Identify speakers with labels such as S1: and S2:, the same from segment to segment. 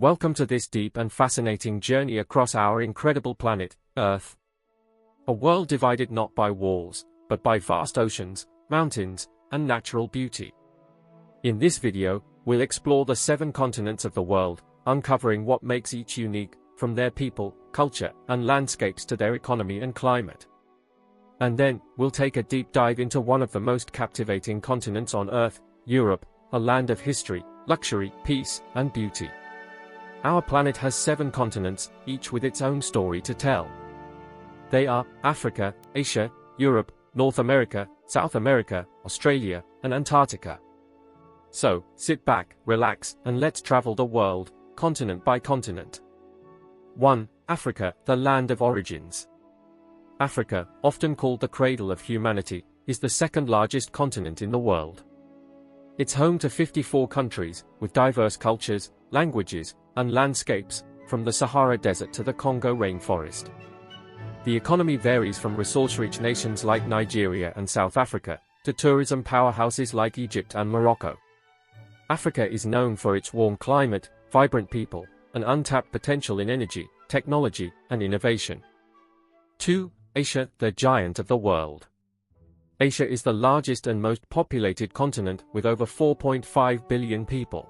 S1: Welcome to this deep and fascinating journey across our incredible planet, Earth. A world divided not by walls, but by vast oceans, mountains, and natural beauty. In this video, we'll explore the 7 continents of the world, uncovering what makes each unique, from their people, culture, and landscapes to their economy and climate. And then, we'll take a deep dive into one of the most captivating continents on Earth, Europe, a land of history, luxury, peace, and beauty. Our planet has 7 continents, each with its own story to tell. They are Africa, Asia, Europe, North America, South America, Australia, and Antarctica. So, sit back, relax, and let's travel the world, continent by continent. 1. Africa, the land of origins. Africa, often called the cradle of humanity, is the second largest continent in the world. It's home to 54 countries, with diverse cultures, languages, and landscapes, from the Sahara Desert to the Congo rainforest. The economy varies from resource-rich nations like Nigeria and South Africa, to tourism powerhouses like Egypt and Morocco. Africa is known for its warm climate, vibrant people, and untapped potential in energy, technology, and innovation. 2. Asia, the giant of the world. Asia is the largest and most populated continent, with over 4.5 billion people.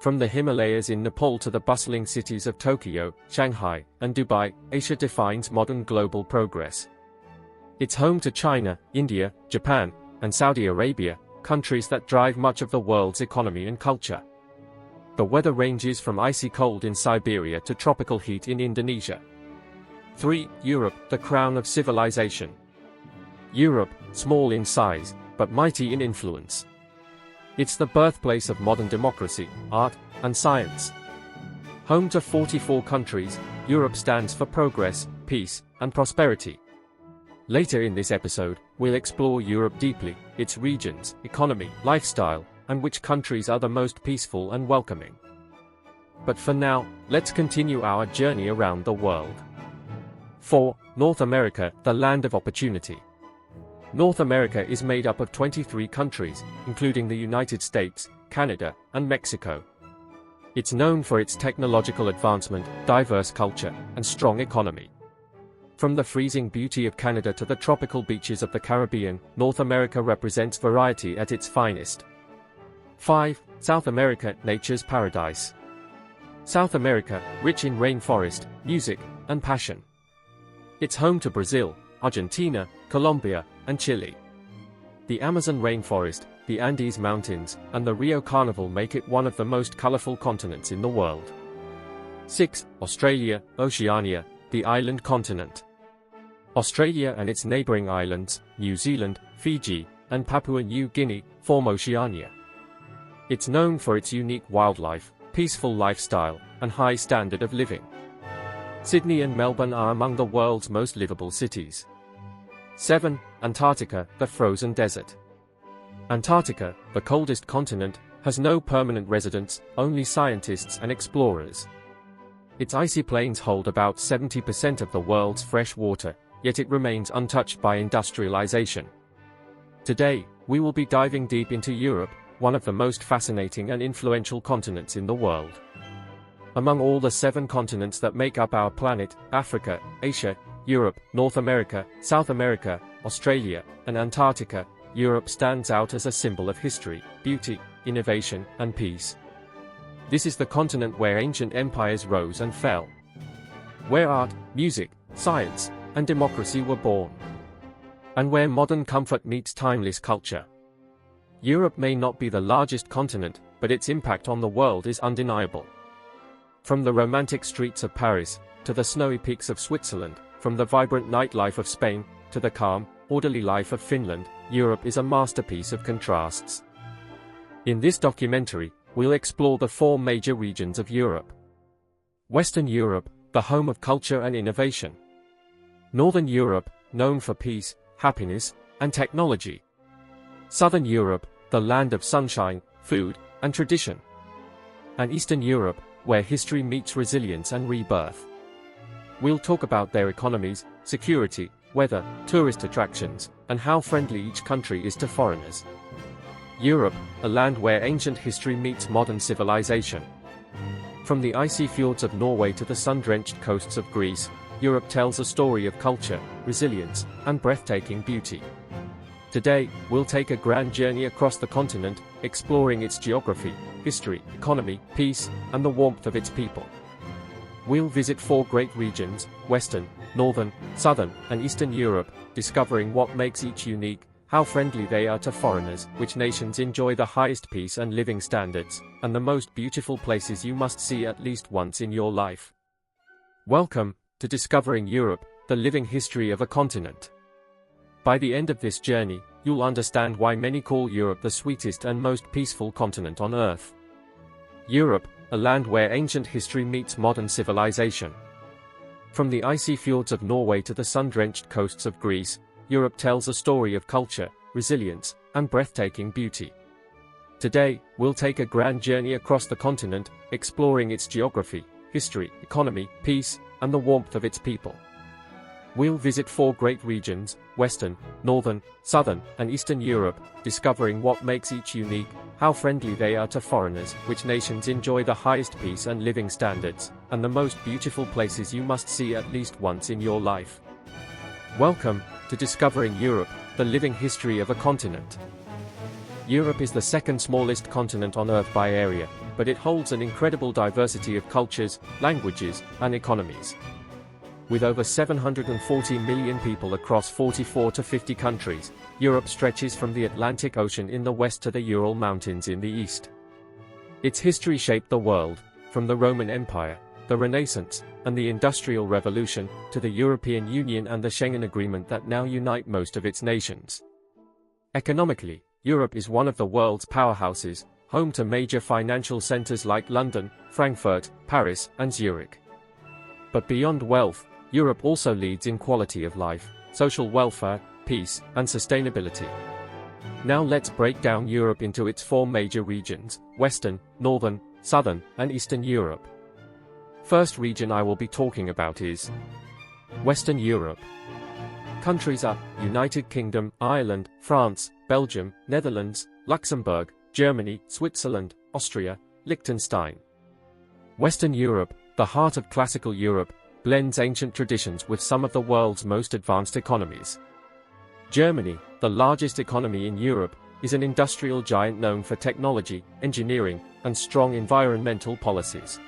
S1: From the Himalayas in Nepal to the bustling cities of Tokyo, Shanghai, and Dubai, Asia defines modern global progress. It's home to China, India, Japan, and Saudi Arabia, countries that drive much of the world's economy and culture. The weather ranges from icy cold in Siberia to tropical heat in Indonesia. 3. Europe, the crown of civilization. Europe, small in size, but mighty in influence. It's the birthplace of modern democracy, art, and science. Home to 44 countries, Europe stands for progress, peace, and prosperity. Later in this episode, we'll explore Europe deeply, its regions, economy, lifestyle, and which countries are the most peaceful and welcoming. But for now, let's continue our journey around the world. 4. North America, the land of opportunity. North America is made up of 23 countries, including the United States, Canada, and Mexico. It's known for its technological advancement, diverse culture, and strong economy. From the freezing beauty of Canada to the tropical beaches of the Caribbean, North America represents variety at its finest. 5. South America, nature's paradise. South America, rich in rainforest, music, and passion. It's home to Brazil, Argentina, Colombia, and Chile. The Amazon rainforest, the Andes Mountains, and the Rio Carnival make it one of the most colorful continents in the world. 6. Australia, Oceania, the island continent. Australia and its neighboring islands, New Zealand, Fiji, and Papua New Guinea, form Oceania. It's known for its unique wildlife, peaceful lifestyle, and high standard of living. Sydney and Melbourne are among the world's most livable cities. 7. Antarctica, the frozen desert. Antarctica, the coldest continent, has no permanent residents, only scientists and explorers. Its icy plains hold about 70% of the world's fresh water, yet it remains untouched by industrialization. Today, we will be diving deep into Europe, one of the most fascinating and influential continents in the world. Among all the 7 continents that make up our planet, Africa, Asia, Europe, North America, South America, Australia, and Antarctica, Europe stands out as a symbol of history, beauty, innovation, and peace. This is the continent where ancient empires rose and fell, where art, music, science, and democracy were born, and where modern comfort meets timeless culture. Europe may not be the largest continent, but its impact on the world is undeniable. From the romantic streets of Paris, to the snowy peaks of Switzerland, from the vibrant nightlife of Spain, to the calm, orderly life of Finland, Europe is a masterpiece of contrasts. In this documentary, we'll explore the 4 major regions of Europe. Western Europe, the home of culture and innovation. Northern Europe, known for peace, happiness, and technology. Southern Europe, the land of sunshine, food, and tradition. And Eastern Europe, where history meets resilience and rebirth. We'll talk about their economies, security, weather, tourist attractions, and how friendly each country is to foreigners. Europe, a land where ancient history meets modern civilization. From the icy fjords of Norway to the sun-drenched coasts of Greece, Europe tells a story of culture, resilience, and breathtaking beauty. Today, we'll take a grand journey across the continent, exploring its geography, history, economy, peace, and the warmth of its people. We'll visit 4 great regions: Western, Northern, Southern, and Eastern Europe, discovering what makes each unique, how friendly they are to foreigners, which nations enjoy the highest peace and living standards, and the most beautiful places you must see at least once in your life. Welcome to Discovering Europe, the living history of a continent. By the end of this journey, you'll understand why many call Europe the sweetest and most peaceful continent on Earth. Europe, a land where ancient history meets modern civilization. From the icy fjords of Norway to the sun-drenched coasts of Greece, Europe tells a story of culture, resilience, and breathtaking beauty. Today, we'll take a grand journey across the continent, exploring its geography, history, economy, peace, and the warmth of its people. We'll visit 4 great regions: Western, Northern, Southern, and Eastern Europe, discovering what makes each unique, how friendly they are to foreigners, which nations enjoy the highest peace and living standards, and the most beautiful places you must see at least once in your life. Welcome to Discovering Europe, the living history of a continent. Europe is the second smallest continent on Earth by area, but it holds an incredible diversity of cultures, languages, and economies. With over 740 million people across 44 to 50 countries, Europe stretches from the Atlantic Ocean in the west to the Ural Mountains in the east. Its history shaped the world, from the Roman Empire, the Renaissance, and the Industrial Revolution, to the European Union and the Schengen Agreement that now unite most of its nations. Economically, Europe is one of the world's powerhouses, home to major financial centers like London, Frankfurt, Paris, and Zurich. But beyond wealth, Europe also leads in quality of life, social welfare, peace, and sustainability. Now let's break down Europe into its 4 major regions: Western, Northern, Southern, and Eastern Europe. First region I will be talking about is Western Europe. Countries are United Kingdom, Ireland, France, Belgium, Netherlands, Luxembourg, Germany, Switzerland, Austria, Liechtenstein. Western Europe, the heart of classical Europe, blends ancient traditions with some of the world's most advanced economies. Germany, the largest economy in Europe, is an industrial giant known for technology, engineering, and strong environmental policies.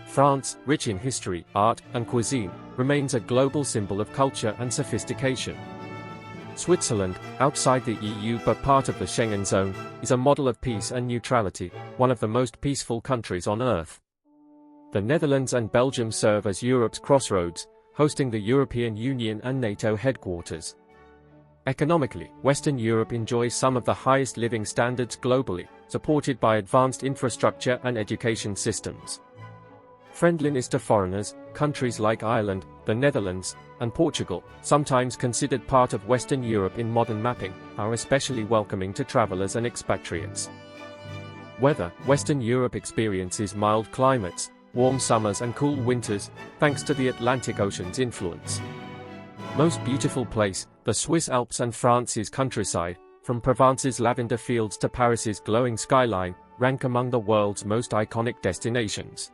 S1: France, rich in history, art, and cuisine, remains a global symbol of culture and sophistication. Switzerland, outside the EU but part of the Schengen zone, is a model of peace and neutrality, one of the most peaceful countries on Earth. The Netherlands and Belgium serve as Europe's crossroads, hosting the European Union and NATO headquarters. Economically, Western Europe enjoys some of the highest living standards globally, supported by advanced infrastructure and education systems. Friendliness to foreigners, countries like Ireland, the Netherlands, and Portugal, sometimes considered part of Western Europe in modern mapping, are especially welcoming to travelers and expatriates. Weather: Western Europe experiences mild climates, warm summers and cool winters, thanks to the Atlantic Ocean's influence. Most beautiful place: the Swiss Alps and France's countryside, from Provence's lavender fields to Paris's glowing skyline, rank among the world's most iconic destinations.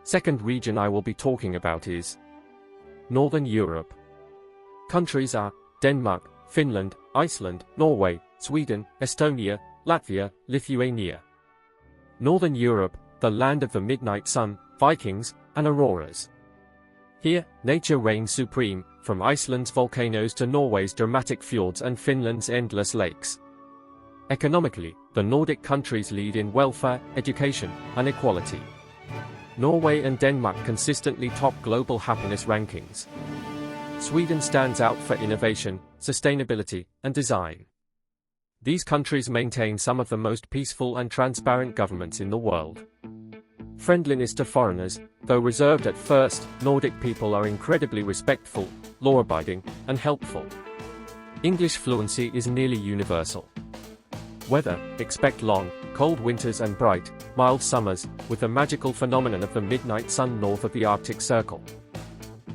S1: Second region I will be talking about is Northern Europe. Countries are Denmark, Finland, Iceland, Norway, Sweden, Estonia, Latvia, Lithuania. Northern Europe, the land of the midnight sun, Vikings, and auroras. Here, nature reigns supreme, from Iceland's volcanoes to Norway's dramatic fjords and Finland's endless lakes. Economically, the Nordic countries lead in welfare, education, and equality. Norway and Denmark consistently top global happiness rankings. Sweden stands out for innovation, sustainability, and design. These countries maintain some of the most peaceful and transparent governments in the world. Friendliness to foreigners: though reserved at first, Nordic people are incredibly respectful, law-abiding, and helpful. English fluency is nearly universal. Weather: expect long, cold winters and bright, mild summers, with the magical phenomenon of the midnight sun north of the Arctic Circle.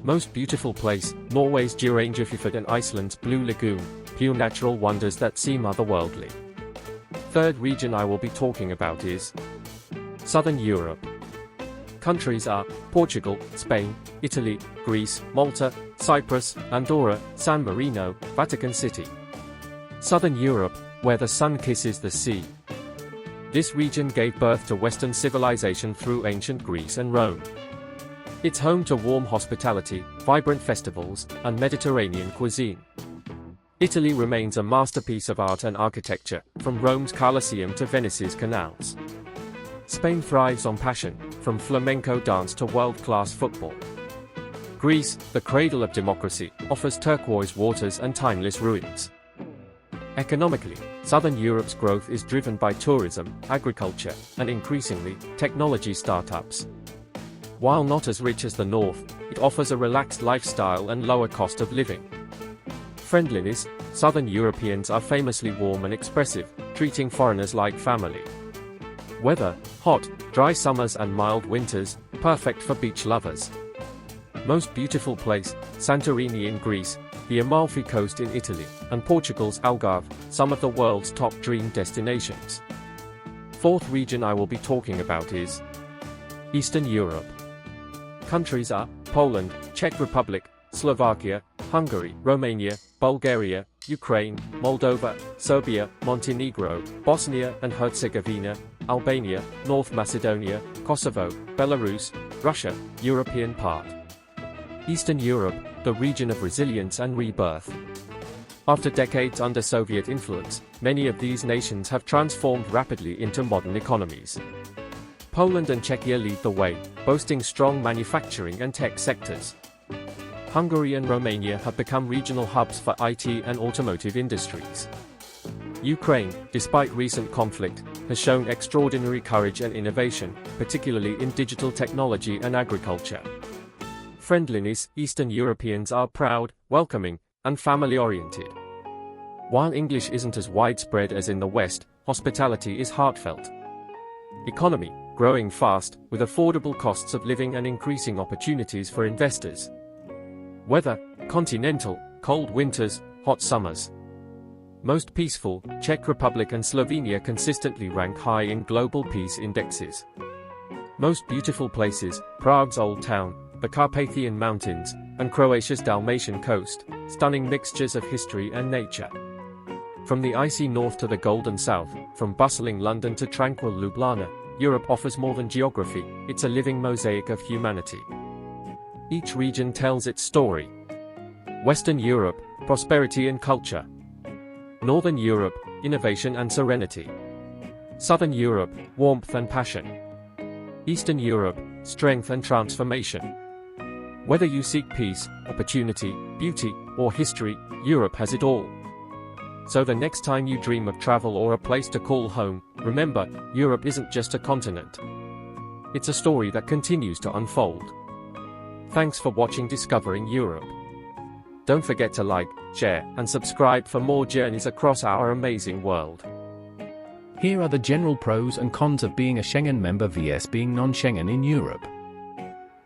S1: Most beautiful place: Norway's Geirangafjord and Iceland's Blue Lagoon, pure natural wonders that seem otherworldly. Third region I will be talking about is Southern Europe. Countries are Portugal, Spain, Italy, Greece, Malta, Cyprus, Andorra, San Marino, Vatican City. Southern Europe, where the sun kisses the sea. This region gave birth to Western civilization through ancient Greece and Rome. It's home to warm hospitality, vibrant festivals, and Mediterranean cuisine. Italy remains a masterpiece of art and architecture, from Rome's Colosseum to Venice's canals. Spain thrives on passion, from flamenco dance to world-class football. Greece, the cradle of democracy, offers turquoise waters and timeless ruins. Economically, Southern Europe's growth is driven by tourism, agriculture, and increasingly, technology startups. While not as rich as the North, it offers a relaxed lifestyle and lower cost of living. Friendliness, Southern Europeans are famously warm and expressive, treating foreigners like family. Weather, hot, dry summers and mild winters, perfect for beach lovers. Most beautiful place, Santorini in Greece, the Amalfi Coast in Italy, and Portugal's Algarve, some of the world's top dream destinations. Fourth region I will be talking about is Eastern Europe. Countries are Poland, Czech Republic, Slovakia, Hungary, Romania, Bulgaria, Ukraine, Moldova, Serbia, Montenegro, Bosnia and Herzegovina, Albania, North Macedonia, Kosovo, Belarus, Russia, European part. Eastern Europe, the region of resilience and rebirth. After decades under Soviet influence, many of these nations have transformed rapidly into modern economies. Poland and Czechia lead the way, boasting strong manufacturing and tech sectors. Hungary and Romania have become regional hubs for IT and automotive industries. Ukraine, despite recent conflict, has shown extraordinary courage and innovation, particularly in digital technology and agriculture. Friendliness, Eastern Europeans are proud, welcoming, and family-oriented. While English isn't as widespread as in the West, hospitality is heartfelt. Economy, growing fast, with affordable costs of living and increasing opportunities for investors. Weather, continental, cold winters, hot summers. Most peaceful, Czech Republic and Slovenia consistently rank high in global peace indexes. Most beautiful places, Prague's Old Town, the Carpathian Mountains, and Croatia's Dalmatian coast, stunning mixtures of history and nature. From the icy north to the golden south, from bustling London to tranquil Ljubljana, Europe offers more than geography, it's a living mosaic of humanity. Each region tells its story. Western Europe, prosperity and culture. Northern Europe, innovation and serenity. Southern Europe, warmth and passion. Eastern Europe, strength and transformation. Whether you seek peace, opportunity, beauty, or history, Europe has it all. So the next time you dream of travel or a place to call home, remember, Europe isn't just a continent. It's a story that continues to unfold. Thanks for watching Discovering Europe. Don't forget to like, share, and subscribe for more journeys across our amazing world.
S2: Here are the general pros and cons of being a Schengen member vs being non-Schengen in Europe.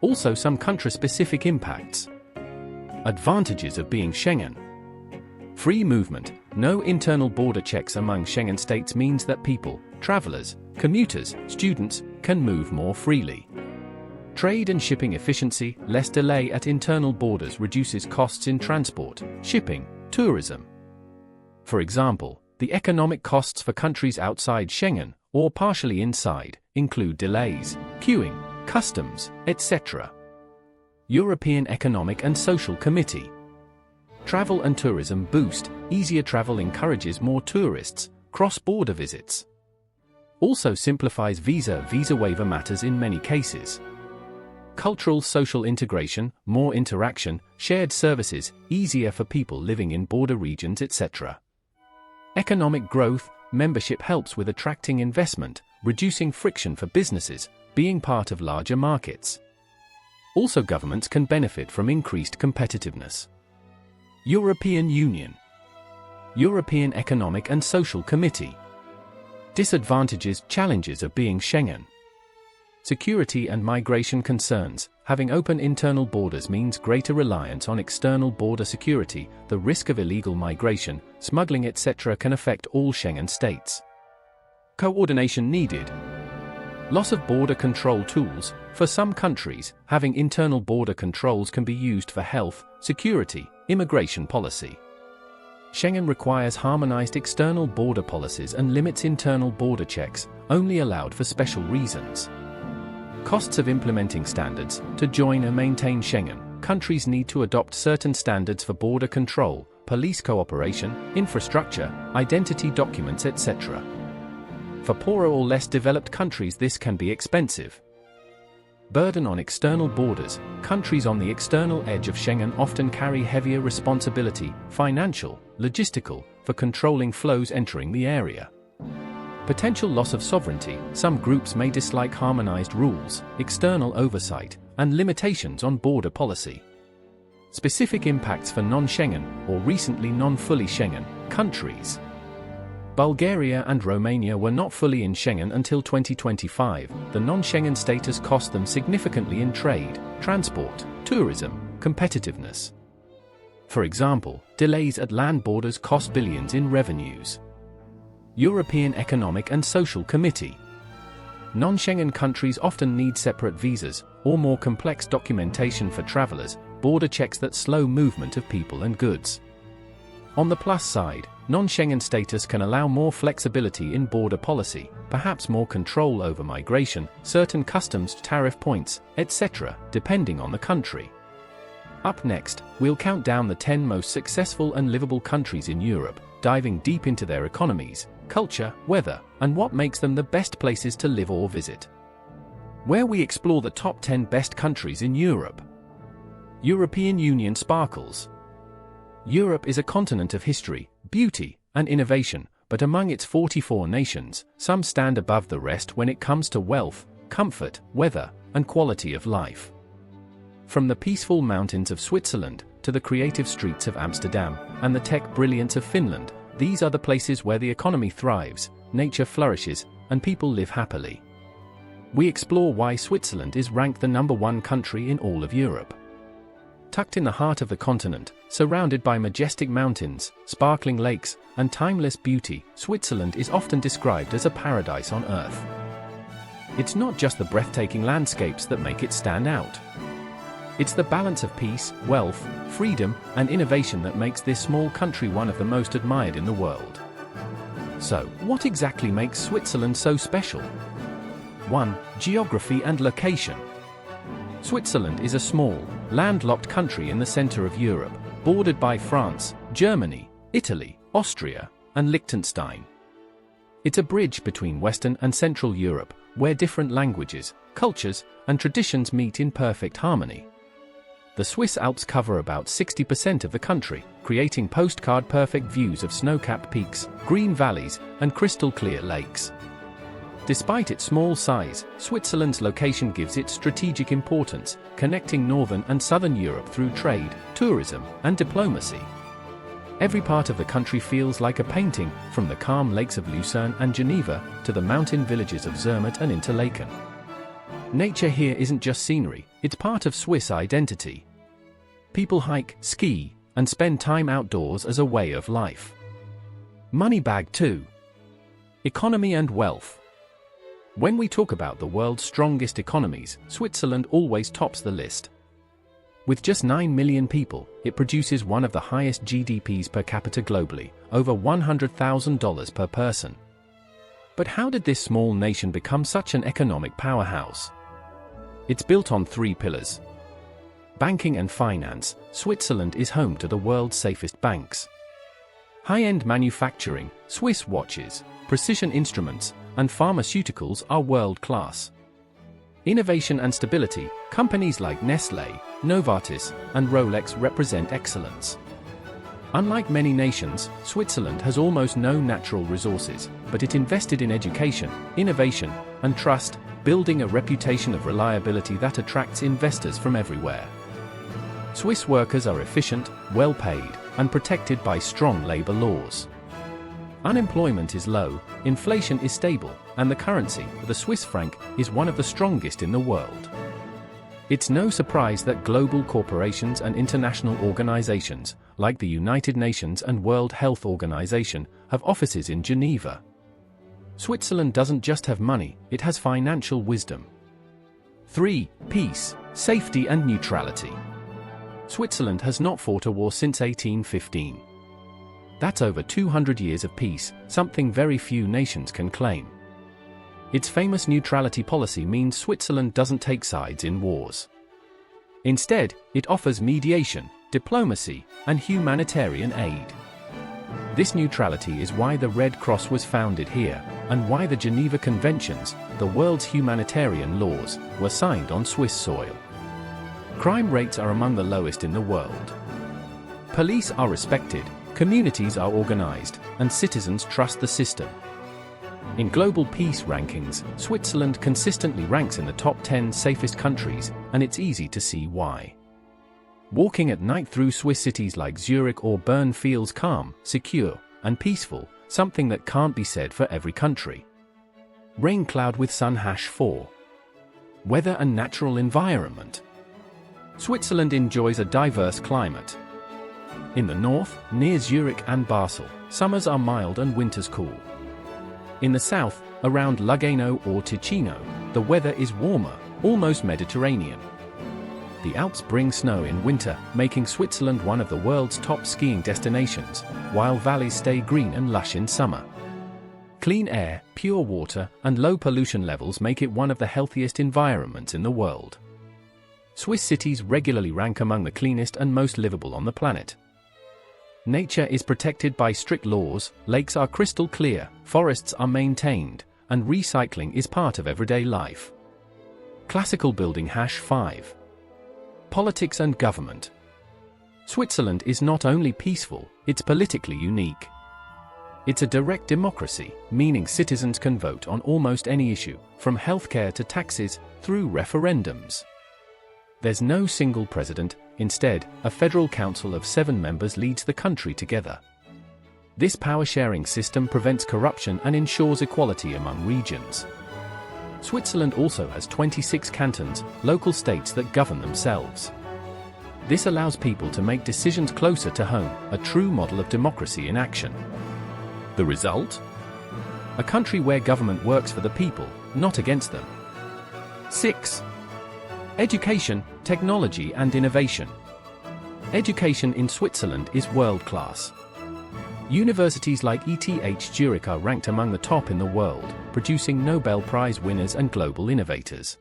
S2: Also some country-specific impacts. Advantages of being Schengen. Free movement. No internal border checks among Schengen states means that people, travelers, commuters, students, can move more freely. Trade and shipping efficiency. Less delay at internal borders reduces costs in transport, shipping, tourism. For example, the economic costs for countries outside Schengen, or partially inside, include delays, queuing, customs, etc. European Economic and Social Committee. Travel and tourism boost. Easier travel encourages more tourists, cross-border visits. Also simplifies visa waiver matters in many cases. Cultural social integration, more interaction, shared services, easier for people living in border regions, etc. Economic growth. Membership helps with attracting investment, reducing friction for businesses, being part of larger markets. Also governments can benefit from increased competitiveness. European Union. European Economic and Social Committee. Disadvantages, challenges of being Schengen. Security and migration concerns. Having open internal borders means greater reliance on external border security. The risk of illegal migration, smuggling, etc. can affect all Schengen states. Coordination needed. Loss of border control tools. For some countries, having internal border controls can be used for health, security, immigration policy. Schengen requires harmonized external border policies and limits internal border checks, only allowed for special reasons. Costs of implementing standards. To join and maintain Schengen, countries need to adopt certain standards for border control, police cooperation, infrastructure, identity documents, etc. For poorer or less developed countries, this can be expensive. Burden on external borders. Countries on the external edge of Schengen often carry heavier responsibility, financial, logistical, for controlling flows entering the area. Potential loss of sovereignty. Some groups may dislike harmonized rules, external oversight, and limitations on border policy. Specific impacts for non-Schengen, or recently non-fully Schengen, countries. Bulgaria and Romania were not fully in Schengen until 2025. The non-Schengen status cost them significantly in trade, transport, tourism, competitiveness. For example, delays at land borders cost billions in revenues. European Economic and Social Committee. Non-Schengen countries often need separate visas, or more complex documentation for travelers, border checks that slow movement of people and goods. On the plus side, non-Schengen status can allow more flexibility in border policy, perhaps more control over migration, certain customs tariff points, etc., depending on the country. Up next, we'll count down the 10 most successful and livable countries in Europe, diving deep into their economies, culture, weather, and what makes them the best places to live or visit. Where we explore the top 10 best countries in Europe. European Union sparkles. Europe is a continent of history, beauty, and innovation, but among its 44 nations, some stand above the rest when it comes to wealth, comfort, weather, and quality of life. From the peaceful mountains of Switzerland, to the creative streets of Amsterdam, and the tech brilliance of Finland, these are the places where the economy thrives, nature flourishes, and people live happily. We explore why Switzerland is ranked the #1 country in all of Europe. Tucked in the heart of the continent, surrounded by majestic mountains, sparkling lakes, and timeless beauty, Switzerland is often described as a paradise on earth. It's not just the breathtaking landscapes that make it stand out. It's the balance of peace, wealth, freedom, and innovation that makes this small country one of the most admired in the world. So, what exactly makes Switzerland so special? 1. Geography and location. Switzerland is a small, landlocked country in the center of Europe, bordered by France, Germany, Italy, Austria, and Liechtenstein. It's a bridge between Western and Central Europe, where different languages, cultures, and traditions meet in perfect harmony. The Swiss Alps cover about 60% of the country, creating postcard-perfect views of snow-capped peaks, green valleys, and crystal-clear lakes. Despite its small size, Switzerland's location gives it strategic importance, connecting northern and southern Europe through trade, tourism, and diplomacy. Every part of the country feels like a painting, from the calm lakes of Lucerne and Geneva to the mountain villages of Zermatt and Interlaken. Nature here isn't just scenery, it's part of Swiss identity. People hike, ski, and spend time outdoors as a way of life. Money bag 2. Economy and wealth. When we talk about the world's strongest economies, Switzerland always tops the list. With just 9 million people, it produces one of the highest GDPs per capita globally, over $100,000 per person. But how did this small nation become such an economic powerhouse? It's built on 3 pillars. Banking and finance. Switzerland is home to the world's safest banks. High-end manufacturing. Swiss watches, precision instruments, and pharmaceuticals are world-class. Innovation and stability. Companies like Nestlé, Novartis, and Rolex represent excellence. Unlike many nations, Switzerland has almost no natural resources, but it invested in education, innovation, and trust, building a reputation of reliability that attracts investors from everywhere. Swiss workers are efficient, well-paid, and protected by strong labor laws. Unemployment is low, inflation is stable, and the currency, the Swiss franc, is one of the strongest in the world. It's no surprise that global corporations and international organizations, like the United Nations and World Health Organization, have offices in Geneva. Switzerland doesn't just have money, it has financial wisdom. 3. Peace, safety and neutrality. Switzerland has not fought a war since 1815. That's over 200 years of peace, something very few nations can claim. Its famous neutrality policy means Switzerland doesn't take sides in wars. Instead, it offers mediation, diplomacy, and humanitarian aid. This neutrality is why the Red Cross was founded here, and why the Geneva Conventions, the world's humanitarian laws, were signed on Swiss soil. Crime rates are among the lowest in the world. Police are respected, communities are organized, and citizens trust the system. In global peace rankings, Switzerland consistently ranks in the top 10 safest countries, and it's easy to see why. Walking at night through Swiss cities like Zurich or Bern feels calm, secure, and peaceful, something that can't be said for every country. Rain cloud with sun. 4. Weather and natural environment. Switzerland enjoys a diverse climate. In the north, near Zurich and Basel, summers are mild and winters cool. In the south, around Lugano or Ticino, the weather is warmer, almost Mediterranean. The Alps bring snow in winter, making Switzerland one of the world's top skiing destinations, while valleys stay green and lush in summer. Clean air, pure water, and low pollution levels make it one of the healthiest environments in the world. Swiss cities regularly rank among the cleanest and most livable on the planet. Nature is protected by strict laws, lakes are crystal clear, forests are maintained, and recycling is part of everyday life. Classical building. 5. Politics and government. Switzerland is not only peaceful, it's politically unique. It's a direct democracy, meaning citizens can vote on almost any issue, from healthcare to taxes, through referendums. There's no single president, instead, a federal council of 7 members leads the country together. This power-sharing system prevents corruption and ensures equality among regions. Switzerland also has 26 cantons, local states that govern themselves. This allows people to make decisions closer to home, a true model of democracy in action. The result? A country where government works for the people, not against them. 6. Education, technology and innovation. Education in Switzerland is world-class. Universities like ETH Zurich are ranked among the top in the world, producing Nobel Prize winners and global innovators.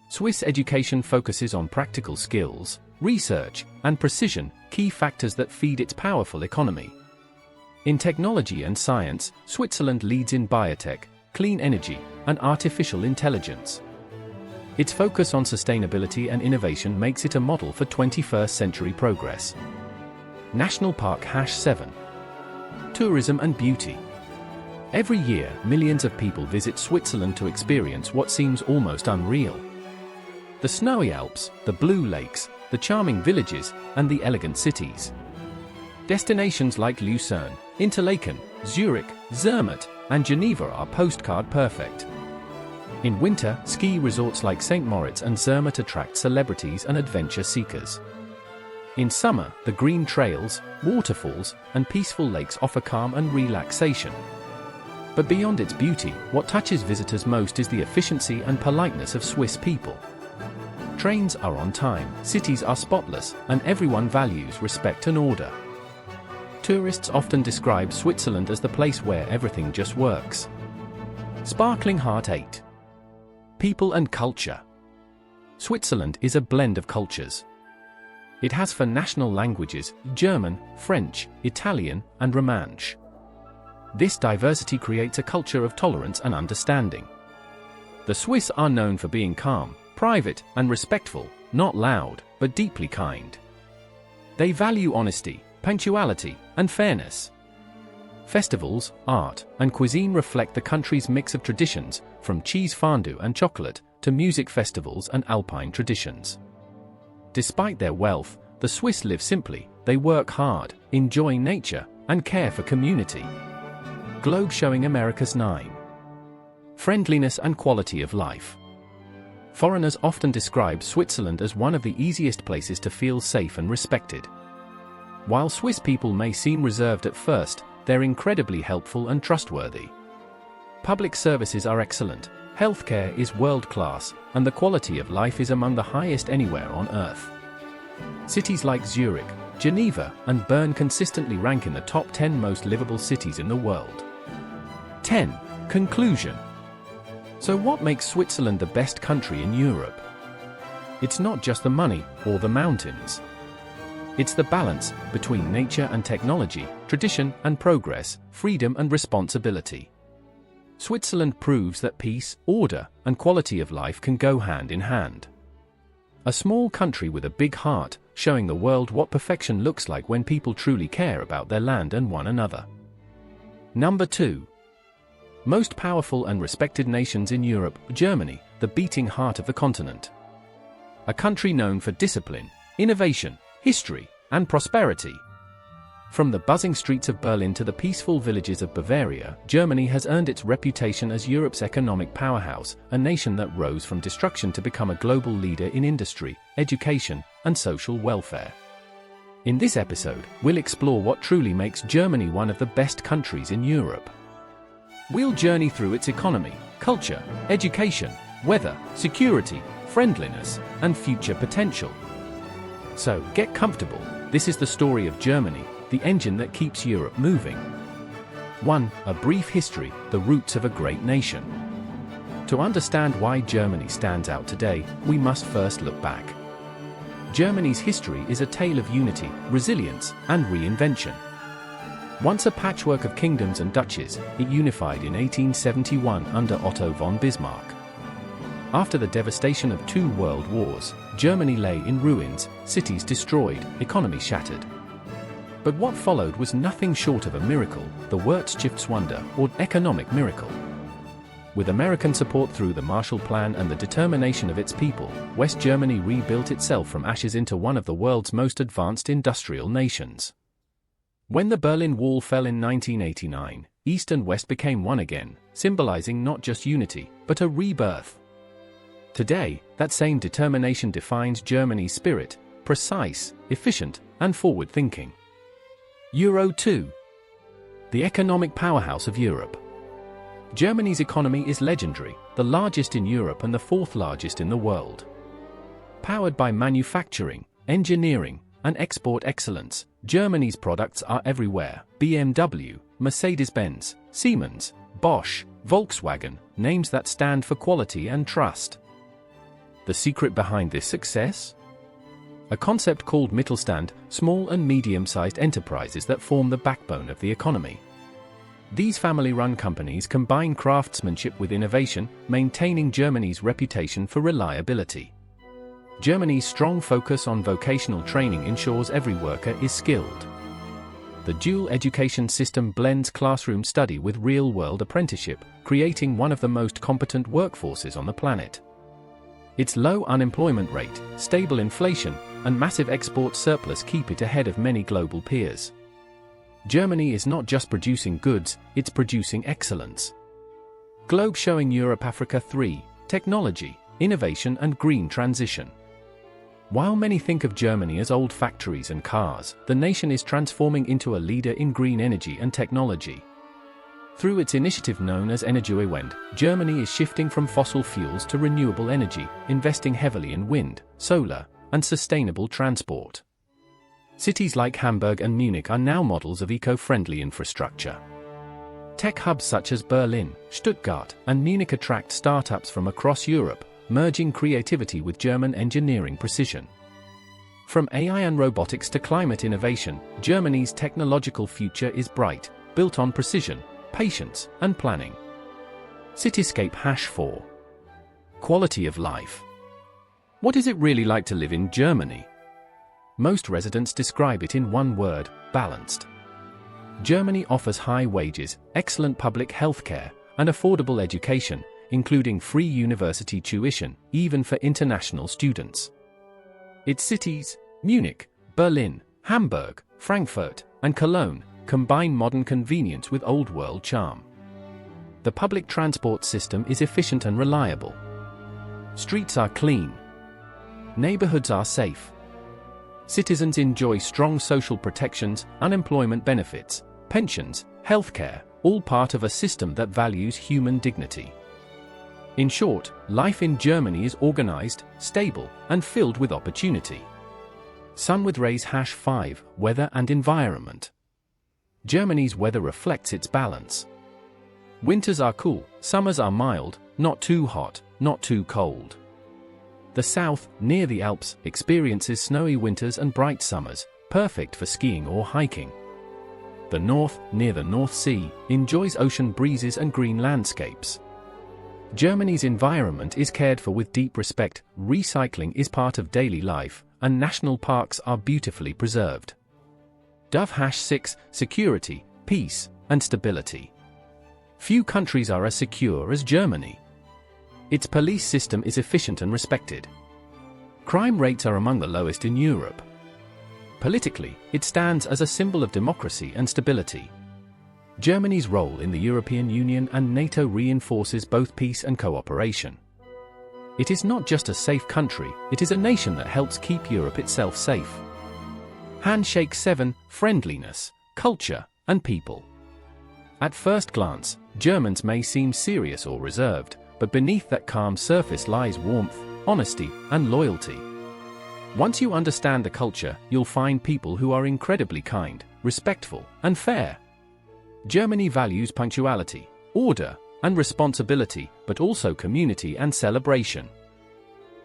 S2: Swiss education focuses on practical skills, research, and precision, key factors that feed its powerful economy. In technology and science, Switzerland leads in biotech, clean energy, and artificial intelligence. Its focus on sustainability and innovation makes it a model for 21st century progress. National Park. 7. Tourism and beauty. Every year, millions of people visit Switzerland to experience what seems almost unreal. The snowy Alps, the blue lakes, the charming villages, and the elegant cities. Destinations like Lucerne, Interlaken, Zurich, Zermatt, and Geneva are postcard perfect. In winter, ski resorts like St. Moritz and Zermatt attract celebrities and adventure seekers. In summer, the green trails, waterfalls, and peaceful lakes offer calm and relaxation. But beyond its beauty, what touches visitors most is the efficiency and politeness of Swiss people. Trains are on time, cities are spotless, and everyone values respect and order. Tourists often describe Switzerland as the place where everything just works. Sparkling Heart. 8. People and culture. Switzerland is a blend of cultures. It has 4 national languages: German, French, Italian, and Romansh. This diversity creates a culture of tolerance and understanding. The Swiss are known for being calm, private, and respectful, not loud, but deeply kind. They value honesty, punctuality, and fairness. Festivals, art, and cuisine reflect the country's mix of traditions, from cheese fondue and chocolate, to music festivals and alpine traditions. Despite their wealth, the Swiss live simply, they work hard, enjoy nature, and care for community. Globe showing America's 9. Friendliness and quality of life. Foreigners often describe Switzerland as one of the easiest places to feel safe and respected. While Swiss people may seem reserved at first, they're incredibly helpful and trustworthy. Public services are excellent. Healthcare is world-class, and the quality of life is among the highest anywhere on Earth. Cities like Zurich, Geneva, and Bern consistently rank in the top 10 most livable cities in the world. 10. Conclusion. So what makes Switzerland the best country in Europe? It's not just the money or the mountains. It's the balance between nature and technology, tradition and progress, freedom and responsibility. Switzerland proves that peace, order, and quality of life can go hand in hand. A small country with a big heart, showing the world what perfection looks like when people truly care about their land and one another. Number 2. Most powerful and respected nations in Europe, Germany, the beating heart of the continent. A country known for discipline, innovation, history, and prosperity. From the buzzing streets of Berlin to the peaceful villages of Bavaria, Germany has earned its reputation as Europe's economic powerhouse, a nation that rose from destruction to become a global leader in industry, education, and social welfare. In this episode, we'll explore what truly makes Germany one of the best countries in Europe. We'll journey through its economy, culture, education, weather, security, friendliness, and future potential. So, get comfortable. This is the story of Germany, the engine that keeps Europe moving. 1. A brief history, the roots of a great nation. To understand why Germany stands out today, we must first look back. Germany's history is a tale of unity, resilience, and reinvention. Once a patchwork of kingdoms and duchies, it unified in 1871 under Otto von Bismarck. After the devastation of 2 world wars, Germany lay in ruins, cities destroyed, economy shattered. But what followed was nothing short of a miracle, the Wirtschaftswunder, or economic miracle. With American support through the Marshall Plan and the determination of its people, West Germany rebuilt itself from ashes into one of the world's most advanced industrial nations. When the Berlin Wall fell in 1989, East and West became one again, symbolizing not just unity, but a rebirth. Today, that same determination defines Germany's spirit, precise, efficient, and forward-thinking. Euro 2. The economic powerhouse of Europe. Germany's economy is legendary, the largest in Europe and the 4th largest in the world. Powered by manufacturing, engineering, and export excellence, Germany's products are everywhere: BMW, Mercedes-Benz, Siemens, Bosch, Volkswagen, names that stand for quality and trust. The secret behind this success? A concept called Mittelstand, small and medium-sized enterprises that form the backbone of the economy. These family-run companies combine craftsmanship with innovation, maintaining Germany's reputation for reliability. Germany's strong focus on vocational training ensures every worker is skilled. The dual education system blends classroom study with real-world apprenticeship, creating one of the most competent workforces on the planet. Its low unemployment rate, stable inflation, and massive export surplus keep it ahead of many global peers. Germany is not just producing goods, it's producing excellence. Globe showing Europe Africa 3, technology, innovation and green transition. While many think of Germany as old factories and cars, the nation is transforming into a leader in green energy and technology. Through its initiative known as Energiewende, Germany is shifting from fossil fuels to renewable energy, investing heavily in wind, solar, and sustainable transport. Cities like Hamburg and Munich are now models of eco-friendly infrastructure. Tech hubs such as Berlin, Stuttgart, and Munich attract startups from across Europe, merging creativity with German engineering precision. From AI and robotics to climate innovation, Germany's technological future is bright, built on precision, patience, and planning. Cityscape #4. Quality of life. What is it really like to live in Germany? Most residents describe it in one word: balanced. Germany offers high wages, excellent public health care, and affordable education, including free university tuition, even for international students. Its cities, Munich, Berlin, Hamburg, Frankfurt, and Cologne, combine modern convenience with old-world charm. The public transport system is efficient and reliable. Streets are clean. Neighborhoods are safe. Citizens enjoy strong social protections, unemployment benefits, pensions, healthcare, all part of a system that values human dignity. In short, life in Germany is organized, stable, and filled with opportunity. Sun with rays #5, weather and environment. Germany's weather reflects its balance. Winters are cool, summers are mild, not too hot, not too cold. The south, near the Alps, experiences snowy winters and bright summers, perfect for skiing or hiking. The north, near the North Sea, enjoys ocean breezes and green landscapes. Germany's environment is cared for with deep respect, recycling is part of daily life, and national parks are beautifully preserved. Dove #6, security, peace, and stability. Few countries are as secure as Germany. Its police system is efficient and respected. Crime rates are among the lowest in Europe. Politically, it stands as a symbol of democracy and stability. Germany's role in the European Union and NATO reinforces both peace and cooperation. It is not just a safe country, it is a nation that helps keep Europe itself safe. Handshake 7, friendliness, culture, and people. At first glance, Germans may seem serious or reserved, but beneath that calm surface lies warmth, honesty, and loyalty. Once you understand the culture, you'll find people who are incredibly kind, respectful, and fair. Germany values punctuality, order, and responsibility, but also community and celebration.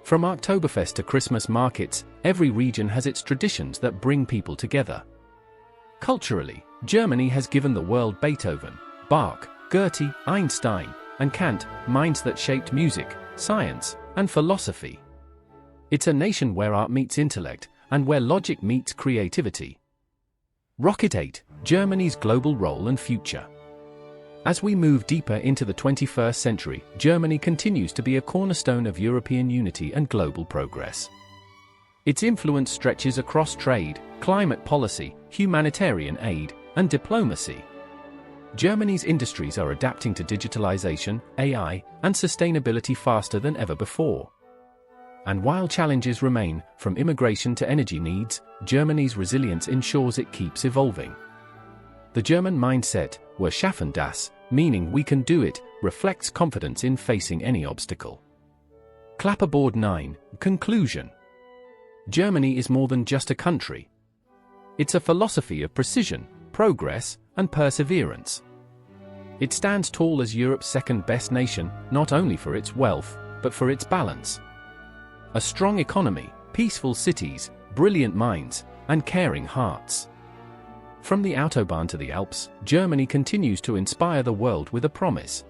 S2: From Oktoberfest to Christmas markets, every region has its traditions that bring people together. Culturally, Germany has given the world Beethoven, Bach, Goethe, Einstein, and Kant, minds that shaped music, science, and philosophy. It's a nation where art meets intellect, and where logic meets creativity. Rocket 8, Germany's global role and future. As we move deeper into the 21st century, Germany continues to be a cornerstone of European unity and global progress. Its influence stretches across trade, climate policy, humanitarian aid, and diplomacy. Germany's industries are adapting to digitalization, AI, and sustainability faster than ever before. And while challenges remain, from immigration to energy needs, Germany's resilience ensures it keeps evolving. The German mindset, "Wir schaffen das," meaning we can do it, reflects confidence in facing any obstacle. Clapperboard 9, conclusion. Germany is more than just a country. It's a philosophy of precision, progress, and perseverance. It stands tall as Europe's second-best nation, not only for its wealth, but for its balance. A strong economy, peaceful cities, brilliant minds, and caring hearts. From the Autobahn to the Alps, Germany continues to inspire the world with a promise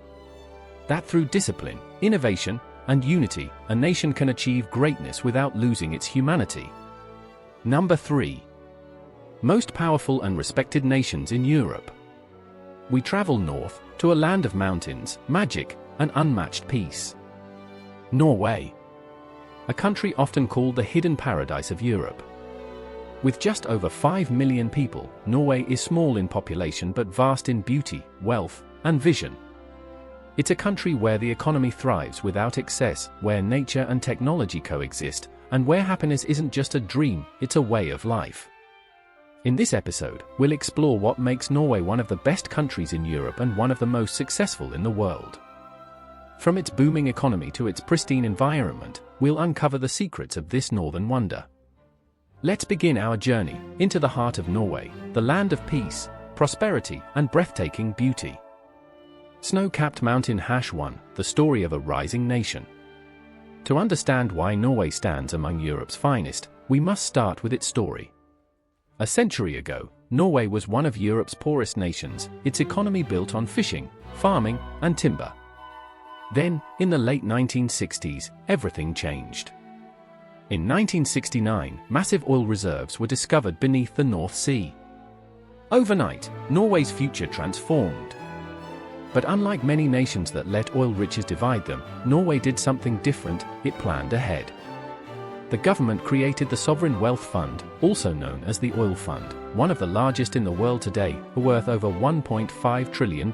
S2: that through discipline, innovation, and unity, a nation can achieve greatness without losing its humanity. Number 3. Most powerful and respected nations in Europe. We travel north, to a land of mountains, magic, and unmatched peace. Norway. A country often called the hidden paradise of Europe. With just over 5 million people, Norway is small in population but vast in beauty, wealth, and vision. It's a country where the economy thrives without excess, where nature and technology coexist, and where happiness isn't just a dream, it's a way of life. In this episode, we'll explore what makes Norway one of the best countries in Europe and one of the most successful in the world. From its booming economy to its pristine environment, we'll uncover the secrets of this northern wonder. Let's begin our journey into the heart of Norway, the land of peace, prosperity, and breathtaking beauty. Snow-capped mountain #1, the story of a rising nation. To understand why Norway stands among Europe's finest, we must start with its story. A century ago, Norway was one of Europe's poorest nations, its economy built on fishing, farming, and timber. Then, in the late 1960s, everything changed. In 1969, massive oil reserves were discovered beneath the North Sea. Overnight, Norway's future transformed. But unlike many nations that let oil riches divide them, Norway did something different. It planned ahead. The government created the Sovereign Wealth Fund, also known as the Oil Fund, one of the largest in the world today, worth over $1.5 trillion.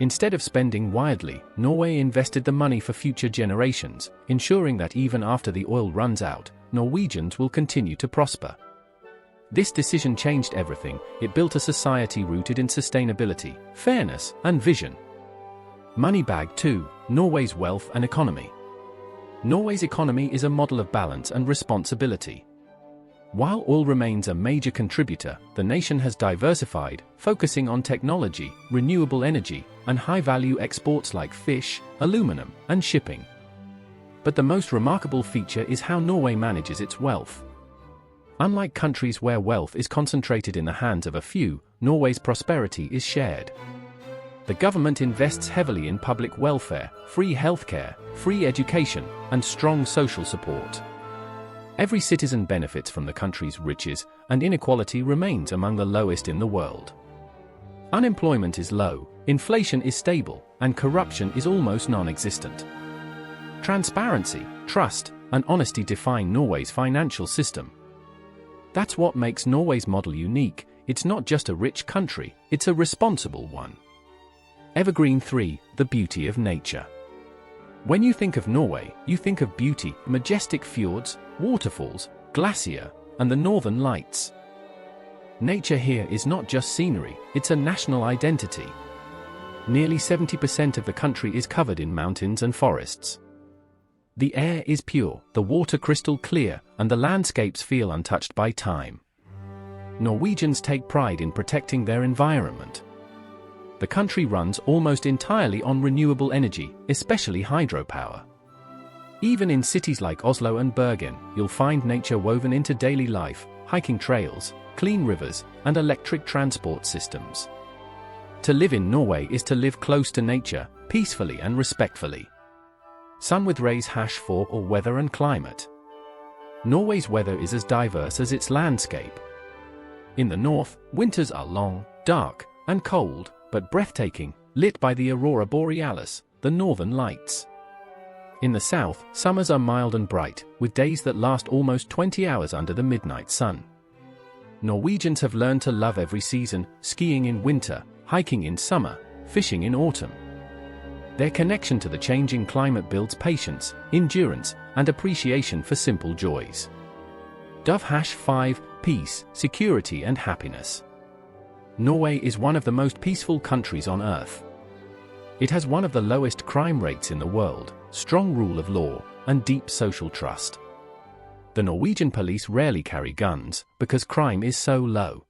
S2: Instead of spending wildly, Norway invested the money for future generations, ensuring that even after the oil runs out, Norwegians will continue to prosper. This decision changed everything. It built a society rooted in sustainability, fairness, and vision. Moneybag 2, Norway's wealth and economy. Norway's economy is a model of balance and responsibility. While oil remains a major contributor, the nation has diversified, focusing on technology, renewable energy, and high-value exports like fish, aluminum, and shipping. But the most remarkable feature is how Norway manages its wealth. Unlike countries where wealth is concentrated in the hands of a few, Norway's prosperity is shared. The government invests heavily in public welfare, free healthcare, free education, and strong social support. Every citizen benefits from the country's riches, and inequality remains among the lowest in the world. Unemployment is low, inflation is stable, and corruption is almost non-existent. Transparency, trust, and honesty define Norway's financial system. That's what makes Norway's model unique. It's not just a rich country, it's a responsible one. Evergreen 3, the beauty of nature. When you think of Norway, you think of beauty, majestic fjords, waterfalls, glacier, and the northern lights. Nature here is not just scenery, it's a national identity. Nearly 70% of the country is covered in mountains and forests. The air is pure, the water crystal clear, and the landscapes feel untouched by time. Norwegians take pride in protecting their environment. The country runs almost entirely on renewable energy, especially hydropower. Even in cities like Oslo and Bergen, you'll find nature woven into daily life, hiking trails, clean rivers, and electric transport systems. To live in Norway is to live close to nature, peacefully and respectfully. Sun with rays #4 or weather and climate. Norway's weather is as diverse as its landscape. In the north, winters are long, dark, and cold, but breathtaking, lit by the aurora borealis, the northern lights. In the south, summers are mild and bright, with days that last almost 20 hours under the midnight sun. Norwegians have learned to love every season, skiing in winter, hiking in summer, fishing in autumn. Their connection to the changing climate builds patience, endurance, and appreciation for simple joys. Dove #5, peace, security and happiness. Norway is one of the most peaceful countries on earth. It has one of the lowest crime rates in the world, strong rule of law, and deep social trust. The Norwegian police rarely carry guns, because crime is so low.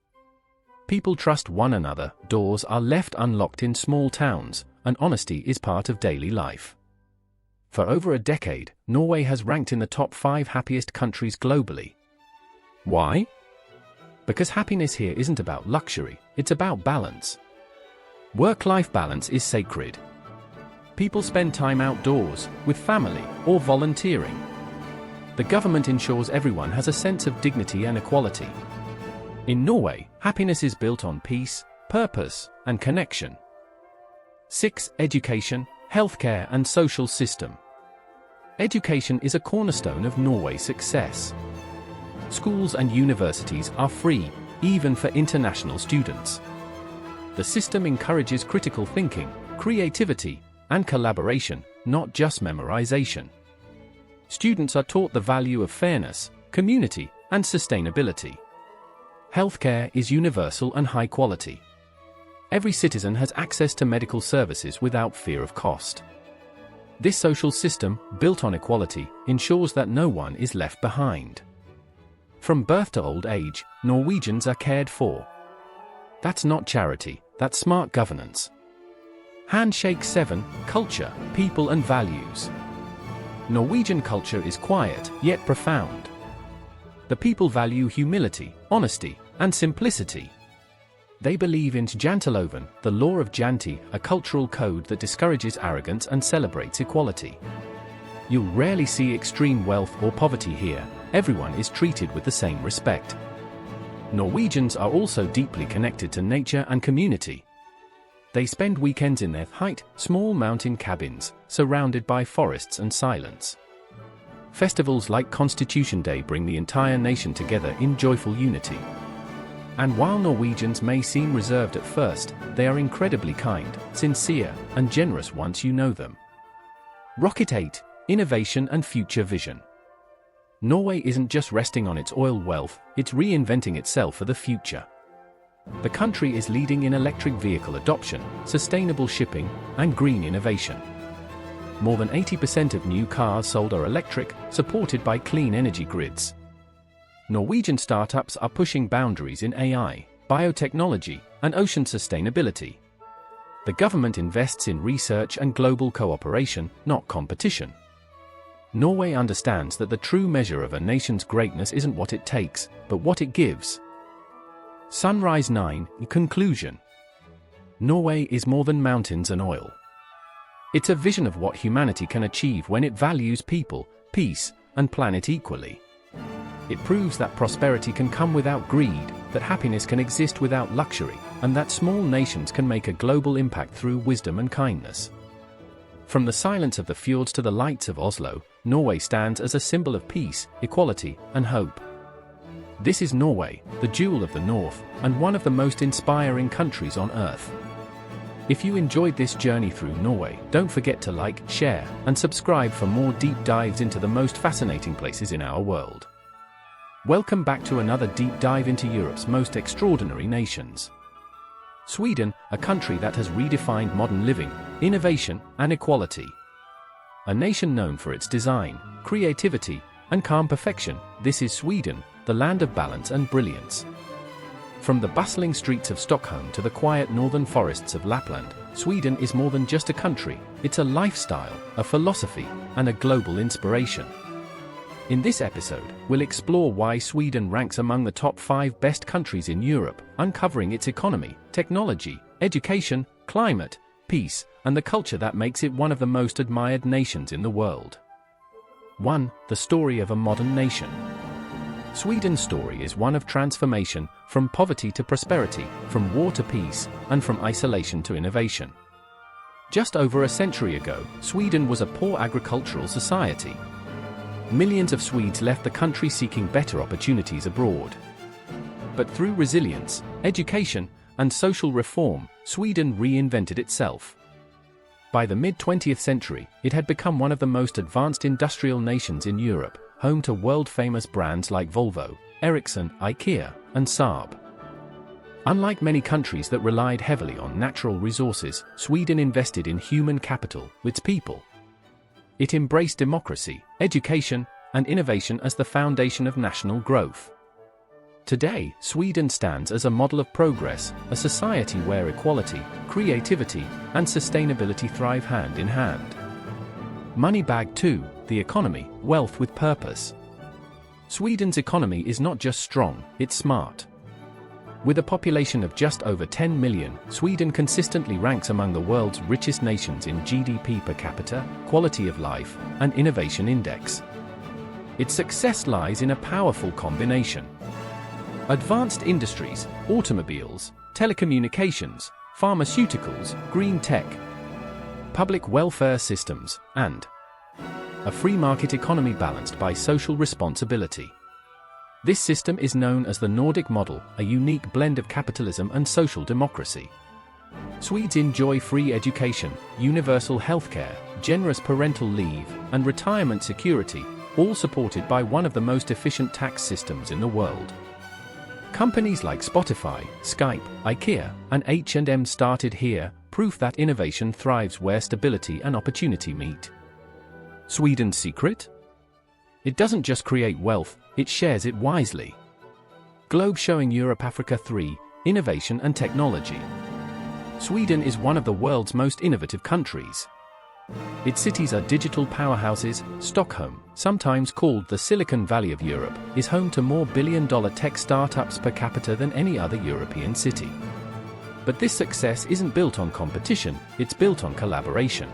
S2: People trust one another, doors are left unlocked in small towns, and honesty is part of daily life. For over a decade, Norway has ranked in the top 5 happiest countries globally. Why? Because happiness here isn't about luxury, it's about balance. Work-life balance is sacred. People spend time outdoors, with family, or volunteering. The government ensures everyone has a sense of dignity and equality. In Norway, happiness is built on peace, purpose, and connection. 6. Education, healthcare and social system. Education is a cornerstone of Norway's success. Schools and universities are free, even for international students. The system encourages critical thinking, creativity, and collaboration, not just memorization. Students are taught the value of fairness, community, and sustainability. Healthcare is universal and high quality. Every citizen has access to medical services without fear of cost. This social system, built on equality, ensures that no one is left behind. From birth to old age, Norwegians are cared for. That's not charity, that's smart governance. Handshake 7, culture, people and values. Norwegian culture is quiet, yet profound. The people value humility, honesty, and simplicity. They believe in janteloven, the law of janti, a cultural code that discourages arrogance and celebrates equality. You'll rarely see extreme wealth or poverty here, everyone is treated with the same respect. Norwegians are also deeply connected to nature and community. They spend weekends in their small mountain cabins, surrounded by forests and silence. Festivals like Constitution Day bring the entire nation together in joyful unity. And while Norwegians may seem reserved at first, they are incredibly kind, sincere, and generous once you know them. Rocket 8, innovation and future vision. Norway isn't just resting on its oil wealth, it's reinventing itself for the future. The country is leading in electric vehicle adoption, sustainable shipping, and green innovation. more than 80% of new cars sold are electric, supported by clean energy grids. Norwegian startups are pushing boundaries in AI, biotechnology, and ocean sustainability. The government invests in research and global cooperation, not competition. Norway understands that the true measure of a nation's greatness isn't what it takes, but what it gives. Sunrise 9, Conclusion. Norway is more than mountains and oil. It's a vision of what humanity can achieve when it values people, peace, and planet equally. It proves that prosperity can come without greed, that happiness can exist without luxury, and that small nations can make a global impact through wisdom and kindness. From the silence of the fjords to the lights of Oslo, Norway stands as a symbol of peace, equality, and hope. This is Norway, the jewel of the North, and one of the most inspiring countries on Earth. If you enjoyed this journey through Norway, don't forget to like, share, and subscribe for more deep dives into the most fascinating places in our world. Welcome back to another deep dive into Europe's most extraordinary nations. Sweden, a country that has redefined modern living, innovation, and equality. A nation known for its design, creativity, and calm perfection, this is Sweden, the land of balance and brilliance. From the bustling streets of Stockholm to the quiet northern forests of Lapland, Sweden is more than just a country, it's a lifestyle, a philosophy, and a global inspiration. In this episode, we'll explore why Sweden ranks among the top 5 best countries in Europe, uncovering its economy, technology, education, climate, peace, and the culture that makes it one of the most admired nations in the world. 1. The story of a modern nation. Sweden's story is one of transformation, from poverty to prosperity, from war to peace, and from isolation to innovation. Just over a century ago, Sweden was a poor agricultural society. Millions of Swedes left the country seeking better opportunities abroad. But through resilience, education, and social reform, Sweden reinvented itself. By the mid-20th century, it had become one of the most advanced industrial nations in Europe, home to world-famous brands like Volvo, Ericsson, IKEA, and Saab. Unlike many countries that relied heavily on natural resources, Sweden invested in human capital, its people. It embraced democracy, education, and innovation as the foundation of national growth. Today, Sweden stands as a model of progress, a society where equality, creativity, and sustainability thrive hand in hand. Moneybag 2, the economy, wealth with purpose. Sweden's economy is not just strong, it's smart. With a population of just over 10 million, Sweden consistently ranks among the world's richest nations in GDP per capita, quality of life, and innovation index. Its success lies in a powerful combination. Advanced industries, automobiles, telecommunications, pharmaceuticals, green tech, public welfare systems, and a free market economy balanced by social responsibility. This system is known as the Nordic model, a unique blend of capitalism and social democracy. Swedes enjoy free education, universal healthcare, generous parental leave, and retirement security, all supported by one of the most efficient tax systems in the world. Companies like Spotify, Skype, IKEA, and H&M started here, proof that innovation thrives where stability and opportunity meet. Sweden's secret? It doesn't just create wealth, it shares it wisely. Globe showing Europe Africa 3, Innovation and Technology. Sweden is one of the world's most innovative countries. Its cities are digital powerhouses. Stockholm, sometimes called the Silicon Valley of Europe, is home to more billion-dollar tech startups per capita than any other European city. But this success isn't built on competition, it's built on collaboration.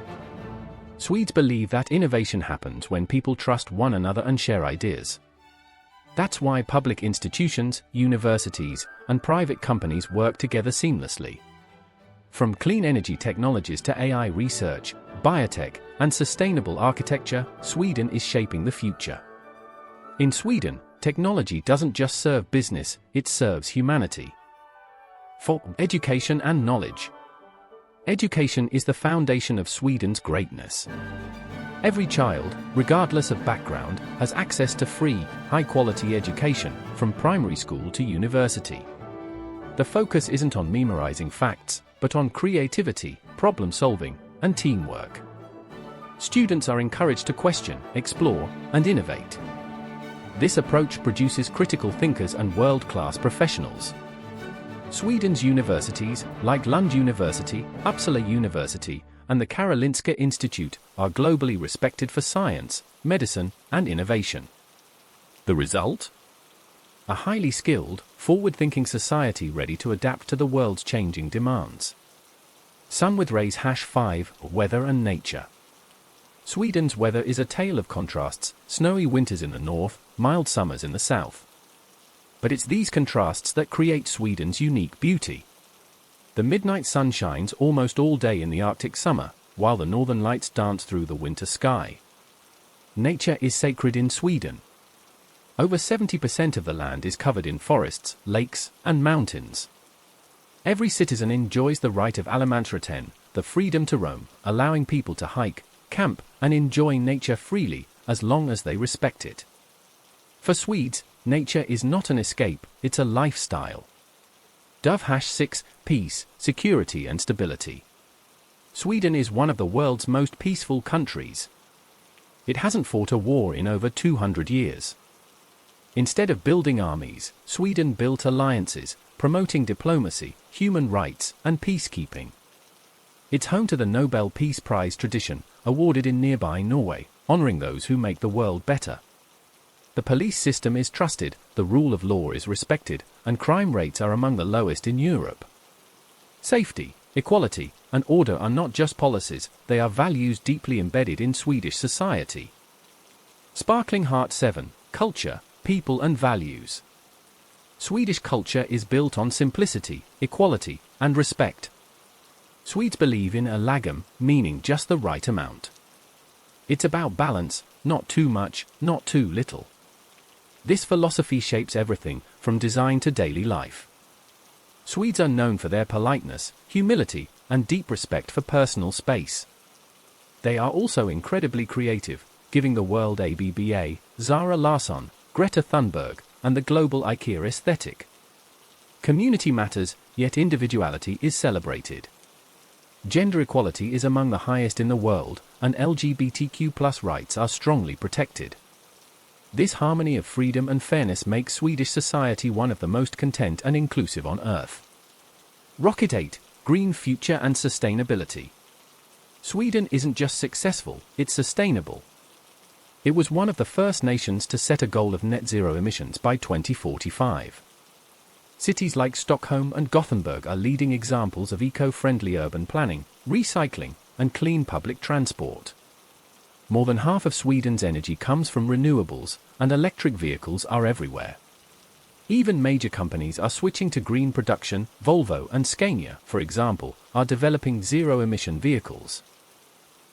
S2: Swedes believe that innovation happens when people trust one another and share ideas. That's why public institutions, universities, and private companies work together seamlessly. From clean energy technologies to AI research, biotech, and sustainable architecture, Sweden is shaping the future. In Sweden, technology doesn't just serve business, it serves humanity. For education and knowledge. Education is the foundation of Sweden's greatness. Every child, regardless of background, has access to free, high-quality education, from primary school to university. The focus isn't on memorizing facts, but on creativity, problem-solving, and teamwork. Students are encouraged to question, explore, and innovate. This approach produces critical thinkers and world-class professionals. Sweden's universities, like Lund University, Uppsala University, and the Karolinska Institute, are globally respected for science, medicine, and innovation. The result? A highly skilled, forward-thinking society ready to adapt to the world's changing demands. Some with raise #5, weather and nature. Sweden's weather is a tale of contrasts, snowy winters in the north, mild summers in the south. But it's these contrasts that create Sweden's unique beauty. The midnight sun shines almost all day in the Arctic summer, while the northern lights dance through the winter sky. Nature is sacred in Sweden. Over 70% of the land is covered in forests, lakes, and mountains. Every citizen enjoys the right of allemansrätten, the freedom to roam, allowing people to hike, camp, and enjoy nature freely, as long as they respect it. For Swedes, nature is not an escape, it's a lifestyle. Dove #6, peace, security and stability. Sweden is one of the world's most peaceful countries. It hasn't fought a war in over 200 years. Instead of building armies, Sweden built alliances, promoting diplomacy, human rights, and peacekeeping. It's home to the Nobel Peace Prize tradition, awarded in nearby Norway, honoring those who make the world better. The police system is trusted, the rule of law is respected, and crime rates are among the lowest in Europe. Safety, equality, and order are not just policies, they are values deeply embedded in Swedish society. Sparkling Heart 7, culture, people and values. Swedish culture is built on simplicity, equality, and respect. Swedes believe in a lagom, meaning just the right amount. It's about balance, not too much, not too little. This philosophy shapes everything, from design to daily life. Swedes are known for their politeness, humility, and deep respect for personal space. They are also incredibly creative, giving the world ABBA, Zara Larsson, Greta Thunberg, and the global IKEA aesthetic. Community matters, yet individuality is celebrated. Gender equality is among the highest in the world, and LGBTQ+ rights are strongly protected. This harmony of freedom and fairness makes Swedish society one of the most content and inclusive on earth. Rocket 8, green future and sustainability. Sweden isn't just successful, it's sustainable. It was one of the first nations to set a goal of net zero emissions by 2045. Cities like Stockholm and Gothenburg are leading examples of eco-friendly urban planning, recycling, and clean public transport. More than half of Sweden's energy comes from renewables, and electric vehicles are everywhere. Even major companies are switching to green production. Volvo and Scania, for example, are developing zero-emission vehicles.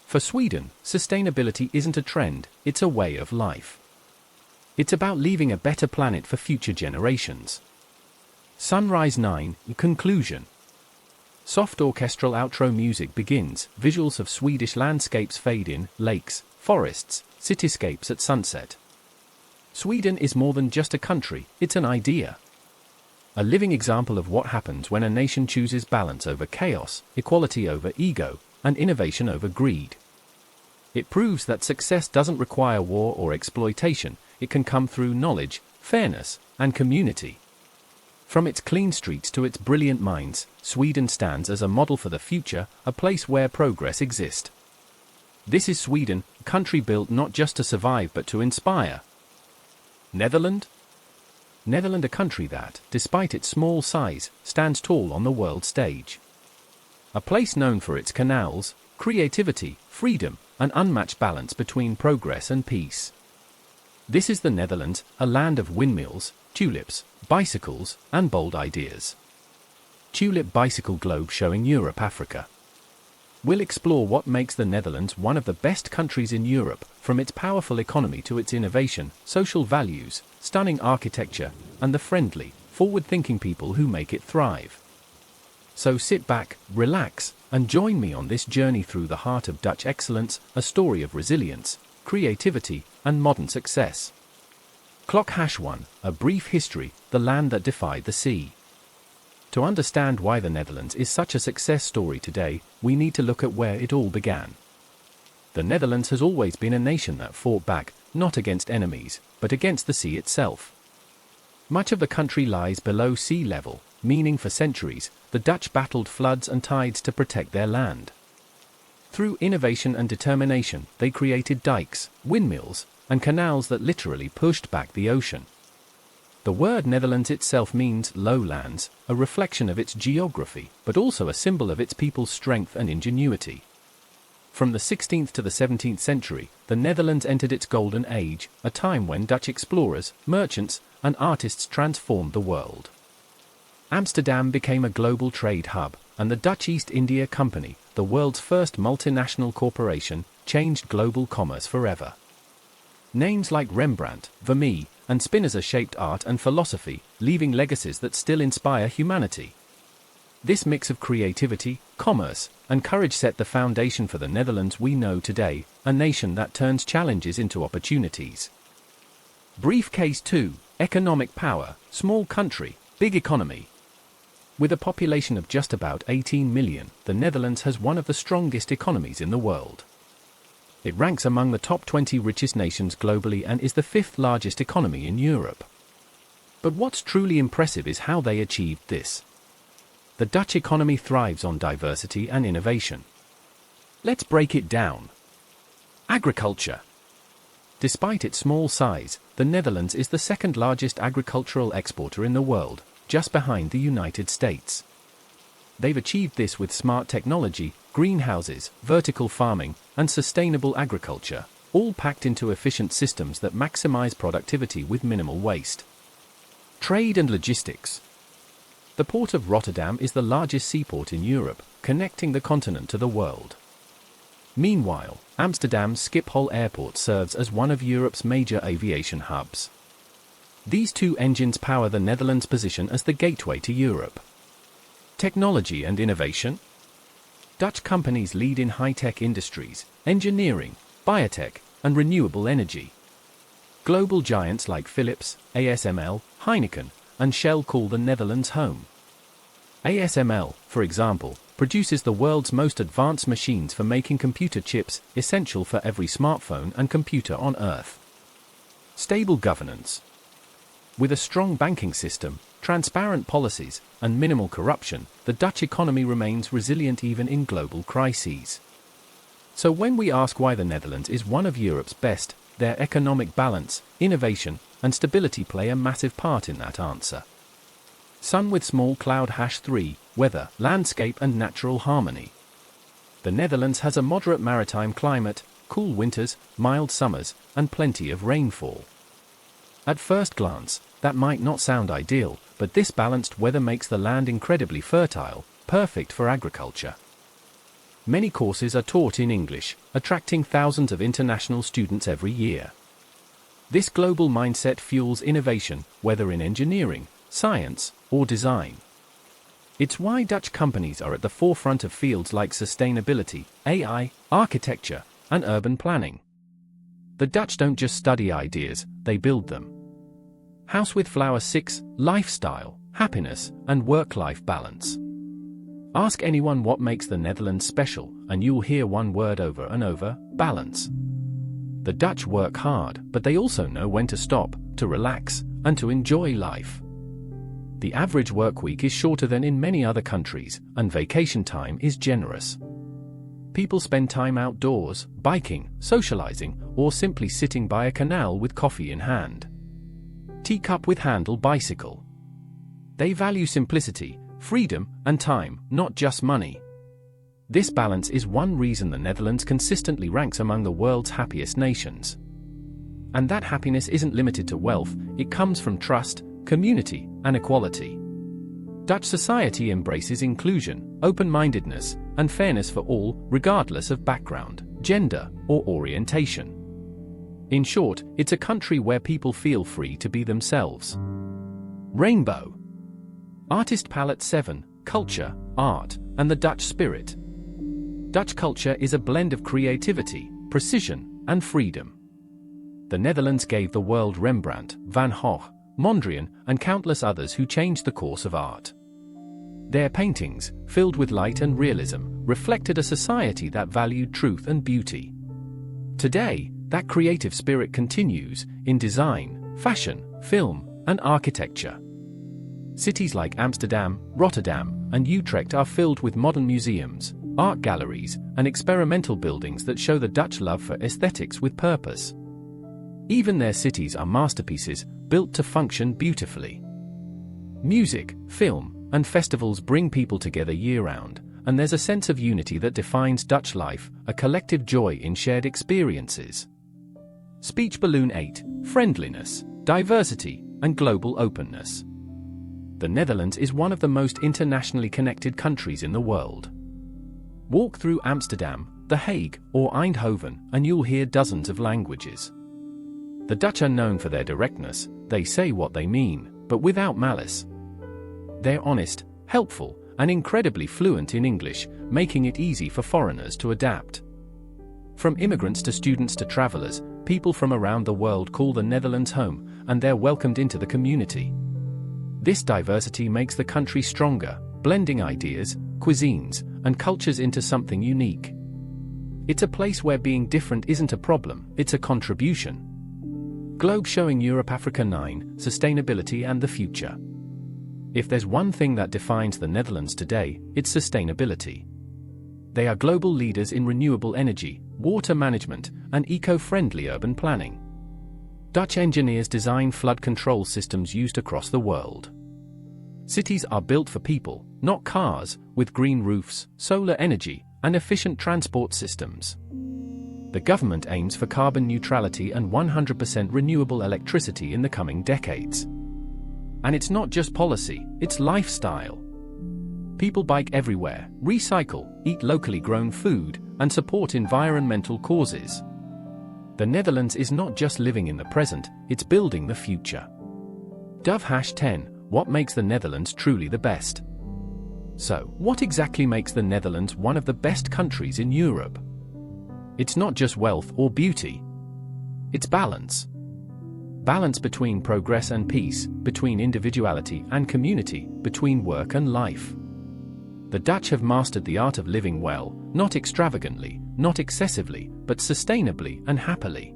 S2: For Sweden, sustainability isn't a trend, it's a way of life. It's about leaving a better planet for future generations. Sunrise 9, conclusion. Soft orchestral outro music begins, visuals of Swedish landscapes fade in, lakes, forests, cityscapes at sunset. Sweden is more than just a country, it's an idea. A living example of what happens when a nation chooses balance over chaos, equality over ego, and innovation over greed. It proves that success doesn't require war or exploitation, it can come through knowledge, fairness, and community. From its clean streets to its brilliant minds, Sweden stands as a model for the future, a place where progress exists. This is Sweden, a country built not just to survive but to inspire. Netherlands, a country that, despite its small size, stands tall on the world stage. A place known for its canals, creativity, freedom, and unmatched balance between progress and peace. This is the Netherlands, a land of windmills, tulips, bicycles, and bold ideas. Tulip Bicycle Globe showing Europe, Africa. We'll explore what makes the Netherlands one of the best countries in Europe, from its powerful economy to its innovation, social values, stunning architecture, and the friendly, forward-thinking people who make it thrive. So sit back, relax, and join me on this journey through the heart of Dutch excellence, a story of resilience, creativity, and modern success. Clock #1, a brief history, the land that defied the sea. To understand why the Netherlands is such a success story today, we need to look at where it all began. The Netherlands has always been a nation that fought back, not against enemies, but against the sea itself. Much of the country lies below sea level, meaning for centuries, the Dutch battled floods and tides to protect their land. Through innovation and determination, they created dikes, windmills, and canals that literally pushed back the ocean. The word Netherlands itself means lowlands, a reflection of its geography, but also a symbol of its people's strength and ingenuity. From the 16th to the 17th century, the Netherlands entered its golden age, a time when Dutch explorers, merchants, and artists transformed the world. Amsterdam became a global trade hub, and the Dutch East India Company, the world's first multinational corporation, changed global commerce forever. Names like Rembrandt, Vermeer, and Spinoza shaped art and philosophy, leaving legacies that still inspire humanity. This mix of creativity, commerce, and courage set the foundation for the Netherlands we know today, a nation that turns challenges into opportunities. Briefcase 2, economic power, small country, big economy. With a population of just about 18 million, the Netherlands has one of the strongest economies in the world. It ranks among the top 20 richest nations globally and is the fifth largest economy in Europe. But what's truly impressive is how they achieved this. The Dutch economy thrives on diversity and innovation. Let's break it down. Agriculture. Despite its small size, the Netherlands is the second largest agricultural exporter in the world, just behind the United States. They've achieved this with smart technology, greenhouses, vertical farming, and sustainable agriculture, all packed into efficient systems that maximize productivity with minimal waste. Trade and logistics. The port of Rotterdam is the largest seaport in Europe, connecting the continent to the world. Meanwhile, Amsterdam's Schiphol Airport serves as one of Europe's major aviation hubs. These two engines power the Netherlands' position as the gateway to Europe. Technology and innovation. Dutch companies lead in high-tech industries, engineering, biotech, and renewable energy. Global giants like Philips, ASML, Heineken, and Shell call the Netherlands home. ASML, for example, produces the world's most advanced machines for making computer chips, essential for every smartphone and computer on Earth. Stable governance. With a strong banking system, transparent policies, and minimal corruption, the Dutch economy remains resilient even in global crises. So when we ask why the Netherlands is one of Europe's best, their economic balance, innovation, and stability play a massive part in that answer. Sun with small cloud #3, weather, landscape and natural harmony. The Netherlands has a moderate maritime climate, cool winters, mild summers, and plenty of rainfall. At first glance, that might not sound ideal, but this balanced weather makes the land incredibly fertile, perfect for agriculture. Many courses are taught in English, attracting thousands of international students every year. This global mindset fuels innovation, whether in engineering, science, or design. It's why Dutch companies are at the forefront of fields like sustainability, AI, architecture, and urban planning. The Dutch don't just study ideas, they build them. House with Flower 6, lifestyle, happiness, and work-life balance. Ask anyone what makes the Netherlands special, and you'll hear one word over and over: balance. The Dutch work hard, but they also know when to stop, to relax, and to enjoy life. The average work week is shorter than in many other countries, and vacation time is generous. People spend time outdoors, biking, socializing, or simply sitting by a canal with coffee in hand. Teacup with handle bicycle. They value simplicity, freedom, and time, not just money. This balance is one reason the Netherlands consistently ranks among the world's happiest nations. And that happiness isn't limited to wealth, it comes from trust, community, and equality. Dutch society embraces inclusion, open-mindedness, and fairness for all, regardless of background, gender, or orientation. In short, it's a country where people feel free to be themselves. Rainbow. Artist palette 7, culture, art, and the Dutch spirit. Dutch culture is a blend of creativity, precision, and freedom. The Netherlands gave the world Rembrandt, Van Gogh, Mondrian, and countless others who changed the course of art. Their paintings, filled with light and realism, reflected a society that valued truth and beauty. Today, that creative spirit continues in design, fashion, film, and architecture. Cities like Amsterdam, Rotterdam, and Utrecht are filled with modern museums, art galleries, and experimental buildings that show the Dutch love for aesthetics with purpose. Even their cities are masterpieces, built to function beautifully. Music, film, and festivals bring people together year-round, and there's a sense of unity that defines Dutch life, a collective joy in shared experiences. Speech Balloon 8, friendliness, diversity, and global openness. The Netherlands is one of the most internationally connected countries in the world. Walk through Amsterdam, The Hague, or Eindhoven, and you'll hear dozens of languages. The Dutch are known for their directness, they say what they mean, but without malice. They're honest, helpful, and incredibly fluent in English, making it easy for foreigners to adapt. From immigrants to students to travelers, people from around the world call the Netherlands home, and they're welcomed into the community. This diversity makes the country stronger, blending ideas, cuisines, and cultures into something unique. It's a place where being different isn't a problem, it's a contribution. Globe showing Europe Africa 9, sustainability and the future. If there's one thing that defines the Netherlands today, it's sustainability. They are global leaders in renewable energy, water management, and eco-friendly urban planning. Dutch engineers design flood control systems used across the world. Cities are built for people, not cars, with green roofs, solar energy, and efficient transport systems. The government aims for carbon neutrality and 100% renewable electricity in the coming decades. And it's not just policy, it's lifestyle. People bike everywhere, recycle, eat locally grown food, and support environmental causes. The Netherlands is not just living in the present, it's building the future. Dove #10, what makes the Netherlands truly the best? So, what exactly makes the Netherlands one of the best countries in Europe? It's not just wealth or beauty. It's balance. Balance between progress and peace, between individuality and community, between work and life. The Dutch have mastered the art of living well, not extravagantly, not excessively, but sustainably and happily.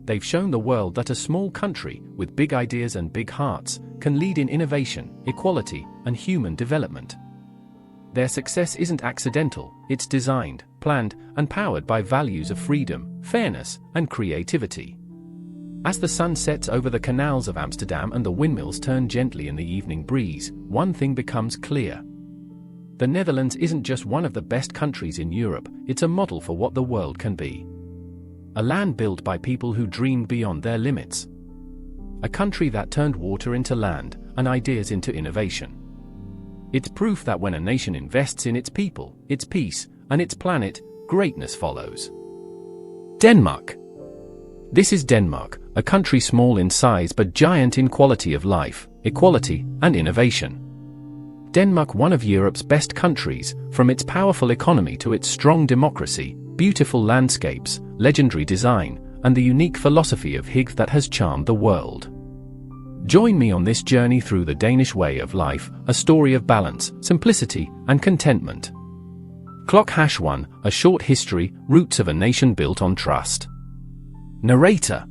S2: They've shown the world that a small country, with big ideas and big hearts, can lead in innovation, equality, and human development. Their success isn't accidental, it's designed, planned, and powered by values of freedom, fairness, and creativity. As the sun sets over the canals of Amsterdam and the windmills turn gently in the evening breeze, one thing becomes clear. The Netherlands isn't just one of the best countries in Europe, it's a model for what the world can be. A land built by people who dreamed beyond their limits. A country that turned water into land, and ideas into innovation. It's proof that when a nation invests in its people, its peace, and its planet, greatness follows. Denmark. This is Denmark, a country small in size but giant in quality of life, equality, and innovation. Denmark, one of Europe's best countries, from its powerful economy to its strong democracy, beautiful landscapes, legendary design, and the unique philosophy of hygge that has charmed the world. Join me on this journey through the Danish way of life, a story of balance, simplicity, and contentment. Clock #1, a short history, roots of a nation built on trust. Narrator.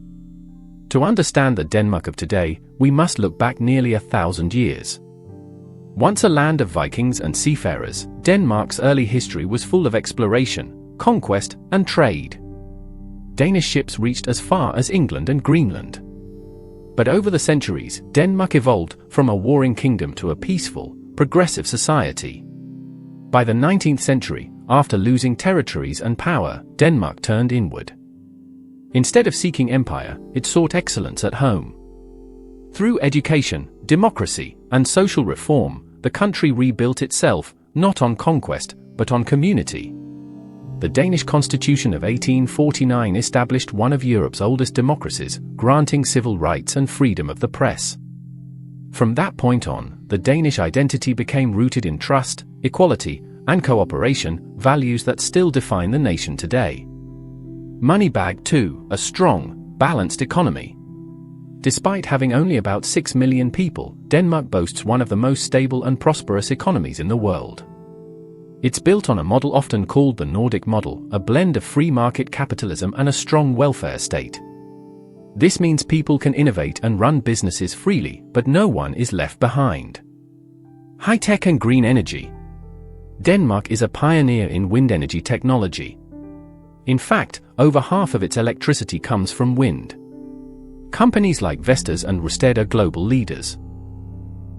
S2: To understand the Denmark of today, we must look back nearly 1,000 years. Once a land of Vikings and seafarers, Denmark's early history was full of exploration, conquest, and trade. Danish ships reached as far as England and Greenland. But over the centuries, Denmark evolved from a warring kingdom to a peaceful, progressive society. By the 19th century, after losing territories and power, Denmark turned inward. Instead of seeking empire, it sought excellence at home. Through education, democracy, and social reform, the country rebuilt itself, not on conquest, but on community. The Danish Constitution of 1849 established one of Europe's oldest democracies, granting civil rights and freedom of the press. From that point on, the Danish identity became rooted in trust, equality, and cooperation, values that still define the nation today. Moneybag 2, a strong, balanced economy. Despite having only about 6 million people, Denmark boasts one of the most stable and prosperous economies in the world. It's built on a model often called the Nordic model, a blend of free market capitalism and a strong welfare state. This means people can innovate and run businesses freely, but no one is left behind. High-tech and green energy. Denmark is a pioneer in wind energy technology. In fact, over half of its electricity comes from wind. Companies like Vestas and Rysted are global leaders.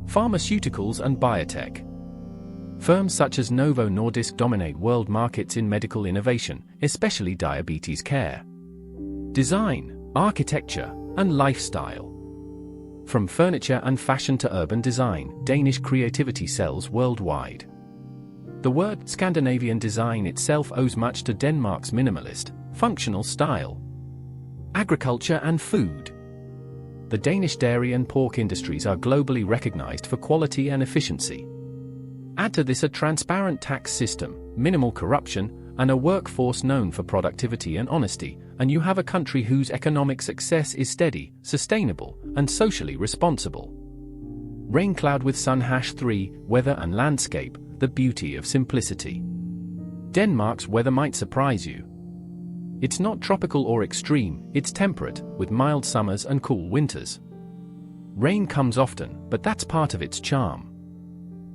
S2: Pharmaceuticals and biotech. Firms such as Novo Nordisk dominate world markets in medical innovation, especially diabetes care. Design, architecture, and lifestyle. From furniture and fashion to urban design, Danish creativity sells worldwide. The word Scandinavian design itself owes much to Denmark's minimalist, functional style. Agriculture and food. The Danish dairy and pork industries are globally recognized for quality and efficiency. Add to this a transparent tax system, minimal corruption, and a workforce known for productivity and honesty, and you have a country whose economic success is steady, sustainable, and socially responsible. Rain cloud with sun #3, weather and landscape, the beauty of simplicity. Denmark's weather might surprise you. It's not tropical or extreme, it's temperate, with mild summers and cool winters. Rain comes often, but that's part of its charm.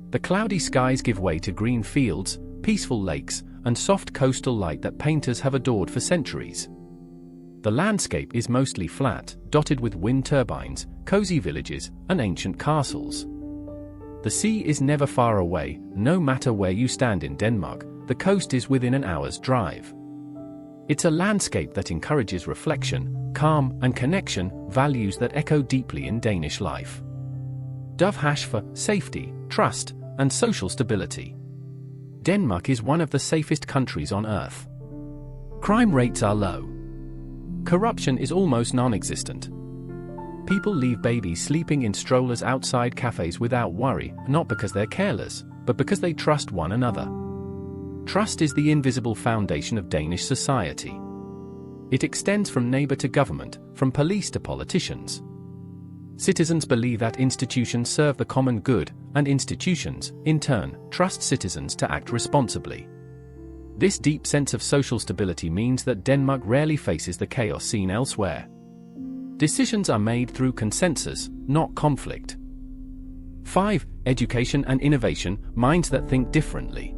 S2: The cloudy skies give way to green fields, peaceful lakes, and soft coastal light that painters have adored for centuries. The landscape is mostly flat, dotted with wind turbines, cozy villages, and ancient castles. The sea is never far away, no matter where you stand in Denmark, the coast is within an hour's drive. It's a landscape that encourages reflection, calm, and connection, values that echo deeply in Danish life. Dove hash for safety, trust, and social stability. Denmark is one of the safest countries on earth. Crime rates are low. Corruption is almost non-existent. People leave babies sleeping in strollers outside cafes without worry, not because they're careless, but because they trust one another. Trust is the invisible foundation of Danish society. It extends from neighbor to government, from police to politicians. Citizens believe that institutions serve the common good, and institutions, in turn, trust citizens to act responsibly. This deep sense of social stability means that Denmark rarely faces the chaos seen elsewhere. Decisions are made through consensus, not conflict. 5. Education and innovation, minds that think differently.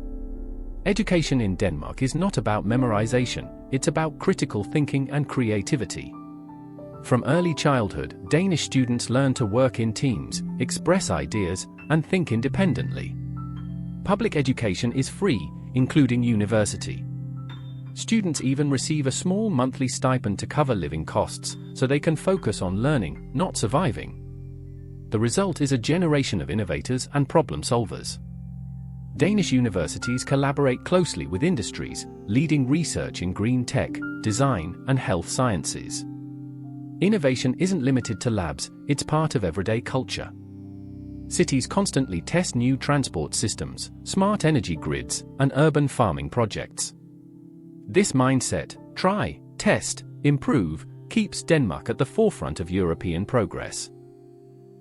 S2: Education in Denmark is not about memorization, it's about critical thinking and creativity. From early childhood, Danish students learn to work in teams, express ideas, and think independently. Public education is free, including university. Students even receive a small monthly stipend to cover living costs, so they can focus on learning, not surviving. The result is a generation of innovators and problem solvers. Danish universities collaborate closely with industries, leading research in green tech, design, and health sciences. Innovation isn't limited to labs, it's part of everyday culture. Cities constantly test new transport systems, smart energy grids, and urban farming projects. This mindset, try, test, improve, keeps Denmark at the forefront of European progress.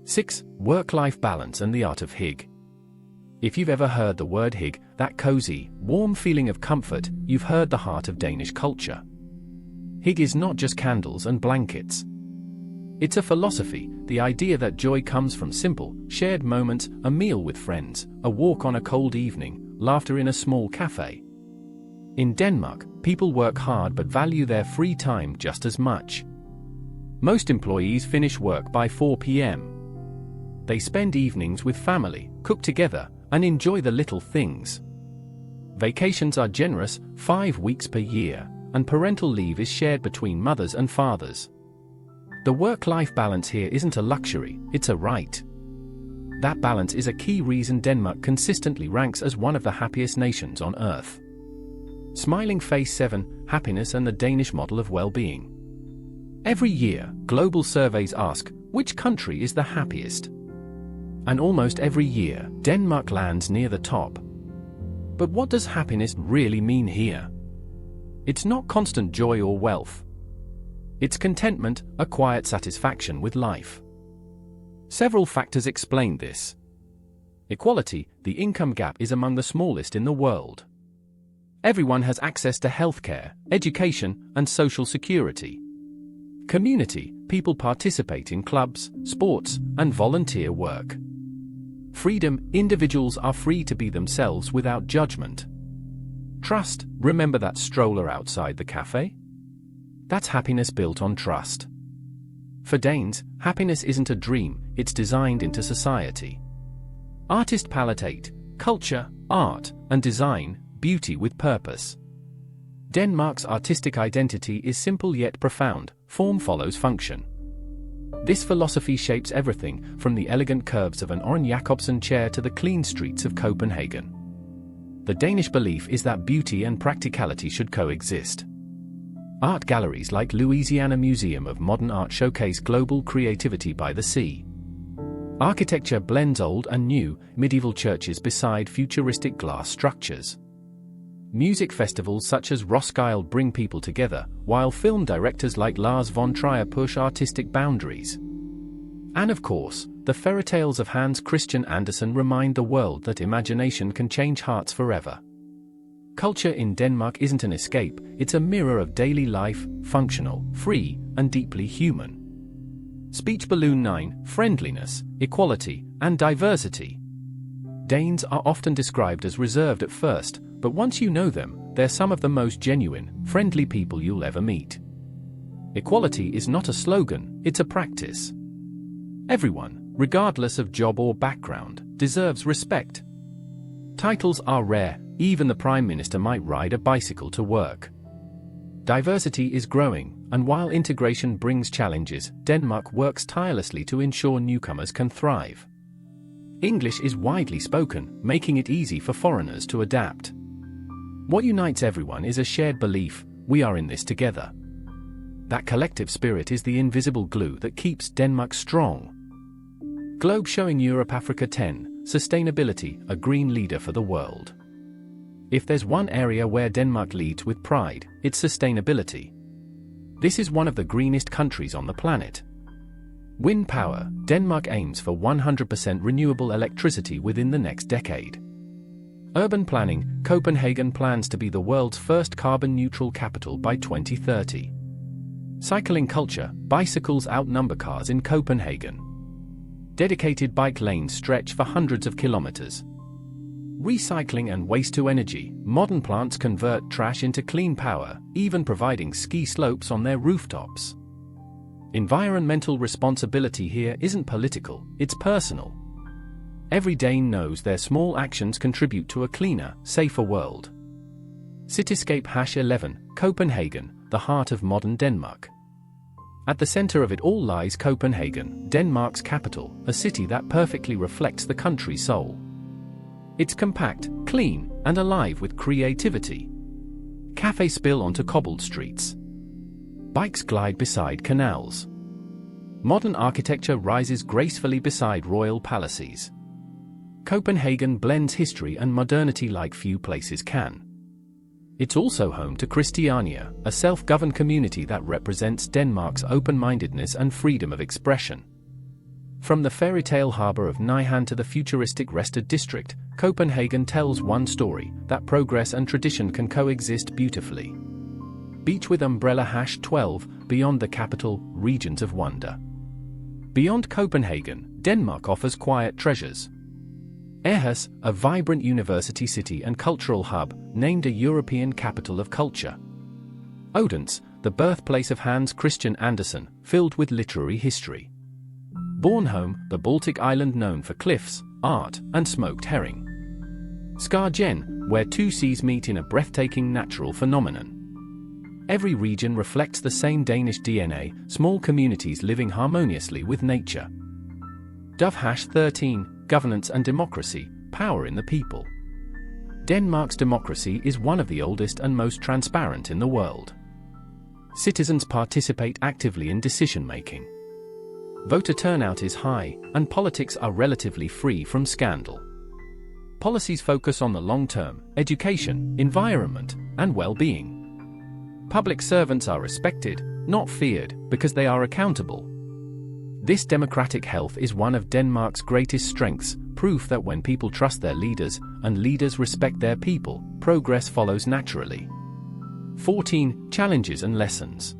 S2: 6. Work-life balance and the art of hygge. If you've ever heard the word hygge, that cozy, warm feeling of comfort, you've heard the heart of Danish culture. Hygge is not just candles and blankets. It's a philosophy, the idea that joy comes from simple, shared moments, a meal with friends, a walk on a cold evening, laughter in a small cafe. In Denmark, people work hard but value their free time just as much. Most employees finish work by 4 p.m. They spend evenings with family, cook together, and enjoy the little things. Vacations are generous, 5 weeks per year, and parental leave is shared between mothers and fathers. The work-life balance here isn't a luxury, it's a right. That balance is a key reason Denmark consistently ranks as one of the happiest nations on earth. Smiling face 7, happiness and the Danish model of well-being. Every year, global surveys ask, which country is the happiest? And almost every year, Denmark lands near the top. But what does happiness really mean here? It's not constant joy or wealth. It's contentment, a quiet satisfaction with life. Several factors explain this. Equality, the income gap is among the smallest in the world. Everyone has access to healthcare, education, and social security. Community, people participate in clubs, sports, and volunteer work. Freedom, individuals are free to be themselves without judgment. Trust, remember that stroller outside the cafe? That's happiness built on trust. For Danes, happiness isn't a dream, it's designed into society. Artist palette 8, culture, art, and design, beauty with purpose. Denmark's artistic identity is simple yet profound, form follows function. This philosophy shapes everything, from the elegant curves of an Orrin Jacobsen chair to the clean streets of Copenhagen. The Danish belief is that beauty and practicality should coexist. Art galleries like Louisiana Museum of Modern Art showcase global creativity by the sea. Architecture blends old and new, medieval churches beside futuristic glass structures. Music festivals such as Roskilde bring people together, while film directors like Lars von Trier push artistic boundaries. And of course, the fairy tales of Hans Christian Andersen remind the world that imagination can change hearts forever. Culture in Denmark isn't an escape, it's a mirror of daily life, functional, free, and deeply human. Speech Balloon 9, friendliness, equality, and diversity. Danes are often described as reserved at first, but once you know them, they're some of the most genuine, friendly people you'll ever meet. Equality is not a slogan, it's a practice. Everyone, regardless of job or background, deserves respect. Titles are rare, even the Prime Minister might ride a bicycle to work. Diversity is growing, and while integration brings challenges, Denmark works tirelessly to ensure newcomers can thrive. English is widely spoken, making it easy for foreigners to adapt. What unites everyone is a shared belief: we are in this together. That collective spirit is the invisible glue that keeps Denmark strong. Globe showing Europe Africa 10, sustainability, a green leader for the world. If there's one area where Denmark leads with pride, it's sustainability. This is one of the greenest countries on the planet. Wind power, Denmark aims for 100% renewable electricity within the next decade. Urban planning, Copenhagen plans to be the world's first carbon-neutral capital by 2030. Cycling culture, bicycles outnumber cars in Copenhagen. Dedicated bike lanes stretch for hundreds of kilometers. Recycling and waste-to-energy, modern plants convert trash into clean power, even providing ski slopes on their rooftops. Environmental responsibility here isn't political, it's personal. Every Dane knows their small actions contribute to a cleaner, safer world. Cityscape #11, Copenhagen, the heart of modern Denmark. At the center of it all lies Copenhagen, Denmark's capital, a city that perfectly reflects the country's soul. It's compact, clean, and alive with creativity. Cafes spill onto cobbled streets. Bikes glide beside canals. Modern architecture rises gracefully beside royal palaces. Copenhagen blends history and modernity like few places can. It's also home to Christiania, a self-governed community that represents Denmark's open-mindedness and freedom of expression. From the fairy tale harbor of Nyhavn to the futuristic Rested district, Copenhagen tells one story: that progress and tradition can coexist beautifully. Beach with umbrella #12, beyond the capital, regions of wonder. Beyond Copenhagen, Denmark offers quiet treasures. Aarhus, a vibrant university city and cultural hub, named a European capital of culture. Odense, the birthplace of Hans Christian Andersen, filled with literary history. Bornholm, the Baltic island known for cliffs, art, and smoked herring. Skagen, where two seas meet in a breathtaking natural phenomenon. Every region reflects the same Danish DNA, small communities living harmoniously with nature. Dove #13, governance and democracy, power in the people. Denmark's democracy is one of the oldest and most transparent in the world. Citizens participate actively in decision-making. Voter turnout is high, and politics are relatively free from scandal. Policies focus on the long term: education, environment, and well-being. Public servants are respected, not feared, because they are accountable. This democratic health is one of Denmark's greatest strengths, proof that when people trust their leaders, and leaders respect their people, progress follows naturally. 14. Challenges and lessons.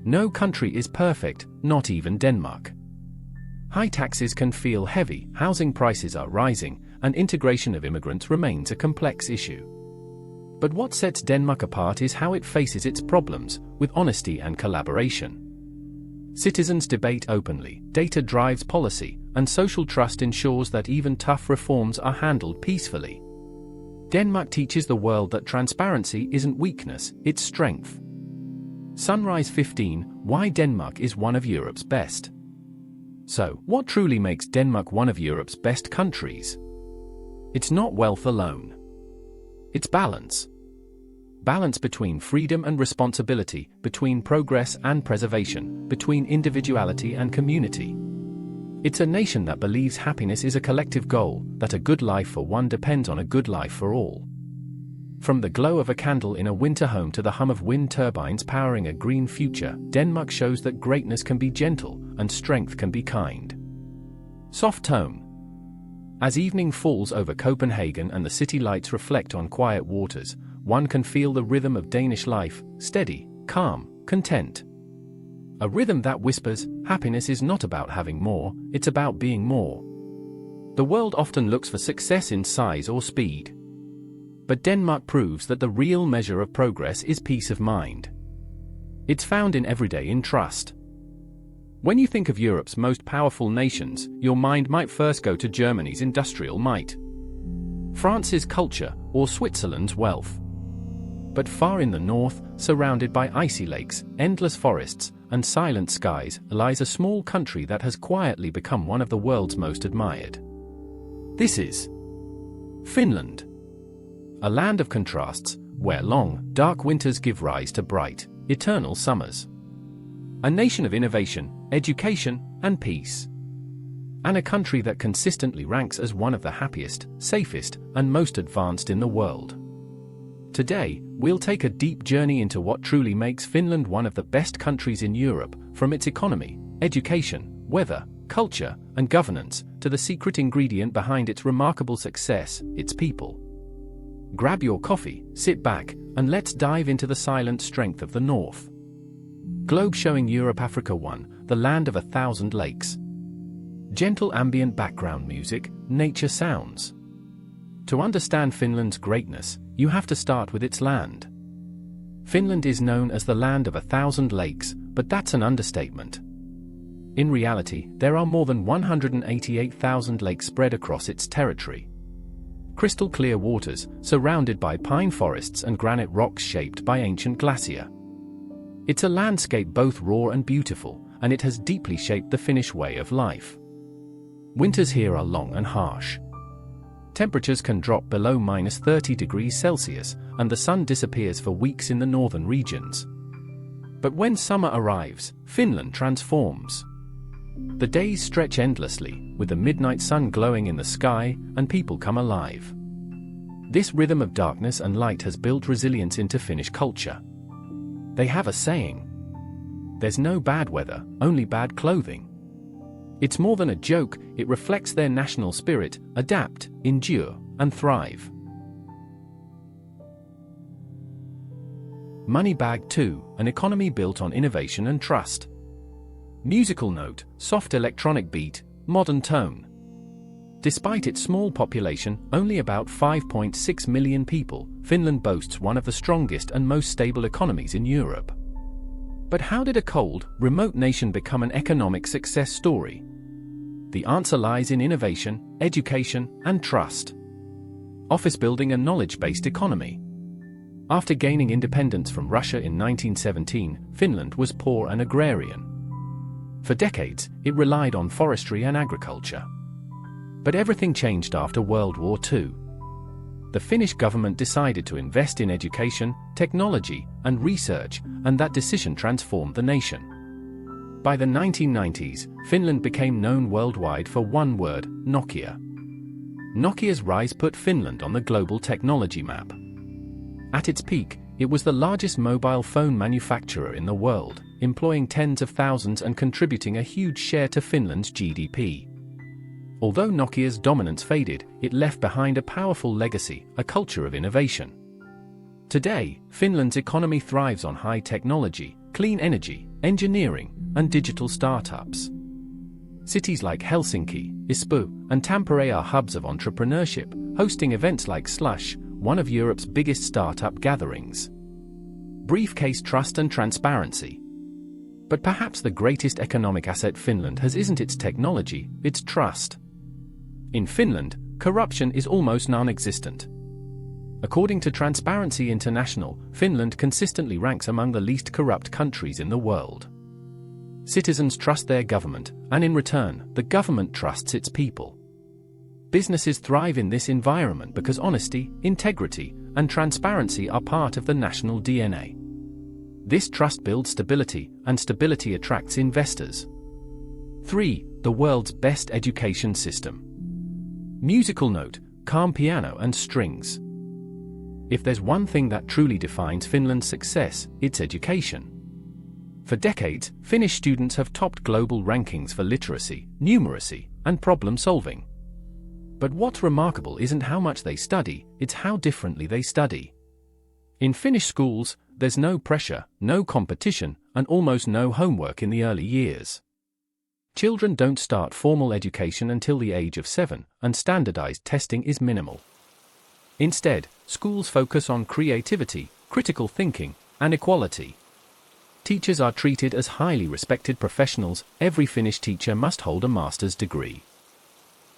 S2: No country is perfect, not even Denmark. High taxes can feel heavy, housing prices are rising, and integration of immigrants remains a complex issue. But what sets Denmark apart is how it faces its problems, with honesty and collaboration. Citizens debate openly, data drives policy, and social trust ensures that even tough reforms are handled peacefully. Denmark teaches the world that transparency isn't weakness, it's strength. Sunrise 15. Why Denmark is one of Europe's best. So, what truly makes Denmark one of Europe's best countries? It's not wealth alone. It's balance. Balance between freedom and responsibility, between progress and preservation, between individuality and community. It's a nation that believes happiness is a collective goal, that a good life for one depends on a good life for all. From the glow of a candle in a winter home to the hum of wind turbines powering a green future, Denmark shows that greatness can be gentle, and strength can be kind. Soft tone. As evening falls over Copenhagen and the city lights reflect on quiet waters, one can feel the rhythm of Danish life, steady, calm, content. A rhythm that whispers, happiness is not about having more, it's about being more. The world often looks for success in size or speed. But Denmark proves that the real measure of progress is peace of mind. It's found in everyday trust. When you think of Europe's most powerful nations, your mind might first go to Germany's industrial might, France's culture, or Switzerland's wealth. But far in the north, surrounded by icy lakes, endless forests, and silent skies, lies a small country that has quietly become one of the world's most admired. This is Finland. A land of contrasts, where long, dark winters give rise to bright, eternal summers. A nation of innovation, education, and peace. And a country that consistently ranks as one of the happiest, safest, and most advanced in the world. Today, we'll take a deep journey into what truly makes Finland one of the best countries in Europe, from its economy, education, weather, culture, and governance, to the secret ingredient behind its remarkable success, its people. Grab your coffee, sit back, and let's dive into the silent strength of the North. Globe showing Europe Africa 1, the land of 1,000 lakes. Gentle ambient background music, nature sounds. To understand Finland's greatness, you have to start with its land. Finland is known as the land of 1,000 lakes, but that's an understatement. In reality, there are more than 188,000 lakes spread across its territory. Crystal clear waters, surrounded by pine forests and granite rocks shaped by ancient glacier. It's a landscape both raw and beautiful, and it has deeply shaped the Finnish way of life. Winters here are long and harsh. Temperatures can drop below -30 degrees Celsius, and the sun disappears for weeks in the northern regions. But when summer arrives, Finland transforms. The days stretch endlessly, with the midnight sun glowing in the sky, and people come alive. This rhythm of darkness and light has built resilience into Finnish culture. They have a saying: "There's no bad weather, only bad clothing." It's more than a joke, it reflects their national spirit: adapt, endure, and thrive. Money Bag 2, an economy built on innovation and trust. Musical note, soft electronic beat, modern tone. Despite its small population, only about 5.6 million people, Finland boasts one of the strongest and most stable economies in Europe. But how did a cold, remote nation become an economic success story? The answer lies in innovation, education, and trust. Office building, a knowledge-based economy. After gaining independence from Russia in 1917, Finland was poor and agrarian. For decades, it relied on forestry and agriculture. But everything changed after World War II. The Finnish government decided to invest in education, technology, and research, and that decision transformed the nation. By the 1990s, Finland became known worldwide for one word: Nokia. Nokia's rise put Finland on the global technology map. At its peak, it was the largest mobile phone manufacturer in the world, employing tens of thousands and contributing a huge share to Finland's GDP. Although Nokia's dominance faded, it left behind a powerful legacy, a culture of innovation. Today, Finland's economy thrives on high technology, clean energy, engineering, and digital startups. Cities like Helsinki, Espoo, and Tampere are hubs of entrepreneurship, hosting events like Slush, one of Europe's biggest startup gatherings. Briefcase trust and transparency. But perhaps the greatest economic asset Finland has isn't its technology, it's trust. In Finland, corruption is almost non-existent. According to Transparency International, Finland consistently ranks among the least corrupt countries in the world. Citizens trust their government, and in return, the government trusts its people. Businesses thrive in this environment because honesty, integrity, and transparency are part of the national DNA. This trust builds stability, and stability attracts investors. 3. The world's best education system. Musical note, calm piano and strings. If there's one thing that truly defines Finland's success, it's education. For decades, Finnish students have topped global rankings for literacy, numeracy, and problem solving. But what's remarkable isn't how much they study, it's how differently they study. In Finnish schools, there's no pressure, no competition, and almost no homework in the early years. Children don't start formal education until the age of 7, and standardized testing is minimal. Instead, schools focus on creativity, critical thinking, and equality. Teachers are treated as highly respected professionals. Every Finnish teacher must hold a master's degree.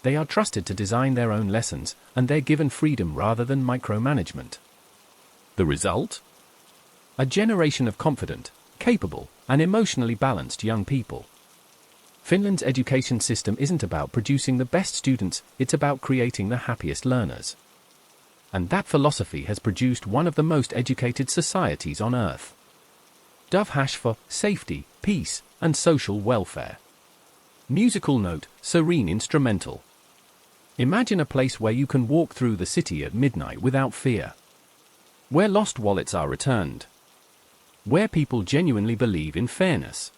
S2: They are trusted to design their own lessons, and they're given freedom rather than micromanagement. The result? A generation of confident, capable, and emotionally balanced young people. Finland's education system isn't about producing the best students, it's about creating the happiest learners. And that philosophy has produced one of the most educated societies on Earth. Dove # for safety, peace, and social welfare. Musical note, serene instrumental. Imagine a place where you can walk through the city at midnight without fear. Where lost wallets are returned. Where people genuinely believe in fairness.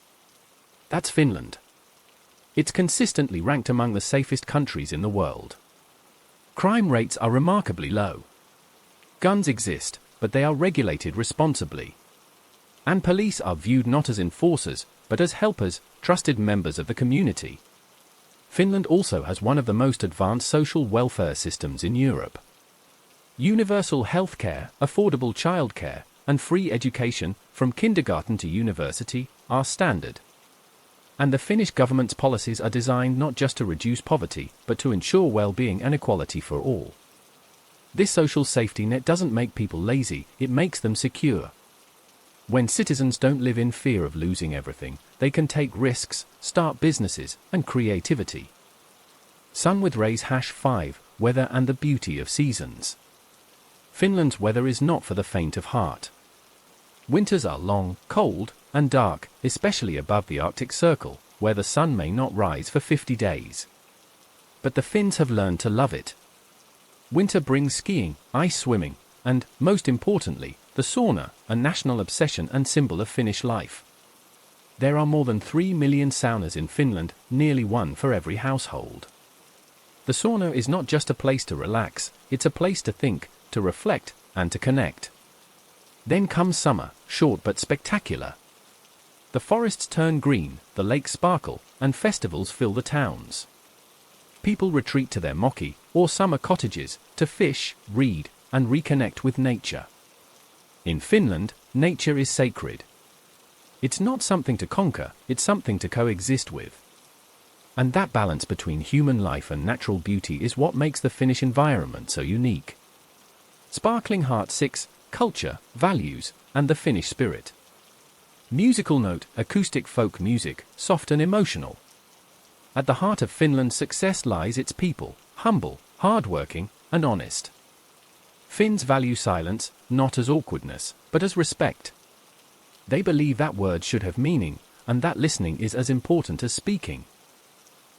S2: That's Finland. It's consistently ranked among the safest countries in the world. Crime rates are remarkably low. Guns exist, but they are regulated responsibly. And police are viewed not as enforcers, but as helpers, trusted members of the community. Finland also has one of the most advanced social welfare systems in Europe. Universal healthcare, affordable childcare, and free education, from kindergarten to university, are standard. And the Finnish government's policies are designed not just to reduce poverty, but to ensure well-being and equality for all. This social safety net doesn't make people lazy, it makes them secure. When citizens don't live in fear of losing everything, they can take risks, start businesses, and creativity. Sun with rays #5, weather and the beauty of seasons. Finland's weather is not for the faint of heart. Winters are long, cold, and dark, especially above the Arctic Circle, where the sun may not rise for 50 days. But the Finns have learned to love it. Winter brings skiing, ice swimming, and, most importantly, the sauna, a national obsession and symbol of Finnish life. There are more than 3 million saunas in Finland, nearly one for every household. The sauna is not just a place to relax, it's a place to think, to reflect, and to connect. Then comes summer, short but spectacular. The forests turn green, the lakes sparkle, and festivals fill the towns. People retreat to their moki, or summer cottages, to fish, read, and reconnect with nature. In Finland, nature is sacred. It's not something to conquer, it's something to coexist with. And that balance between human life and natural beauty is what makes the Finnish environment so unique. Sparkling Heart 6, Culture, Values, and the Finnish Spirit. Musical note, acoustic folk music, soft and emotional. At the heart of Finland's success lies its people, humble, hard-working, and honest. Finns value silence, not as awkwardness, but as respect. They believe that words should have meaning, and that listening is as important as speaking.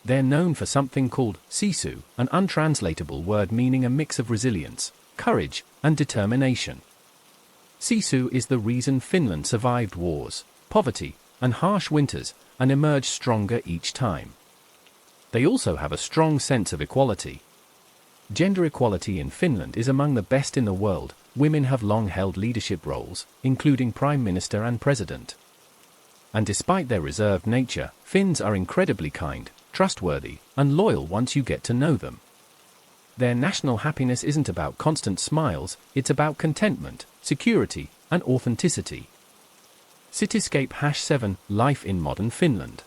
S2: They're known for something called sisu, an untranslatable word meaning a mix of resilience, courage, and determination. Sisu is the reason Finland survived wars, poverty, and harsh winters, and emerge stronger each time. They also have a strong sense of equality. Gender equality in Finland is among the best in the world. Women have long held leadership roles, including Prime Minister and President. And despite their reserved nature, Finns are incredibly kind, trustworthy, and loyal once you get to know them. Their national happiness isn't about constant smiles, it's about contentment, security, and authenticity. Cityscape #7 Life in modern Finland.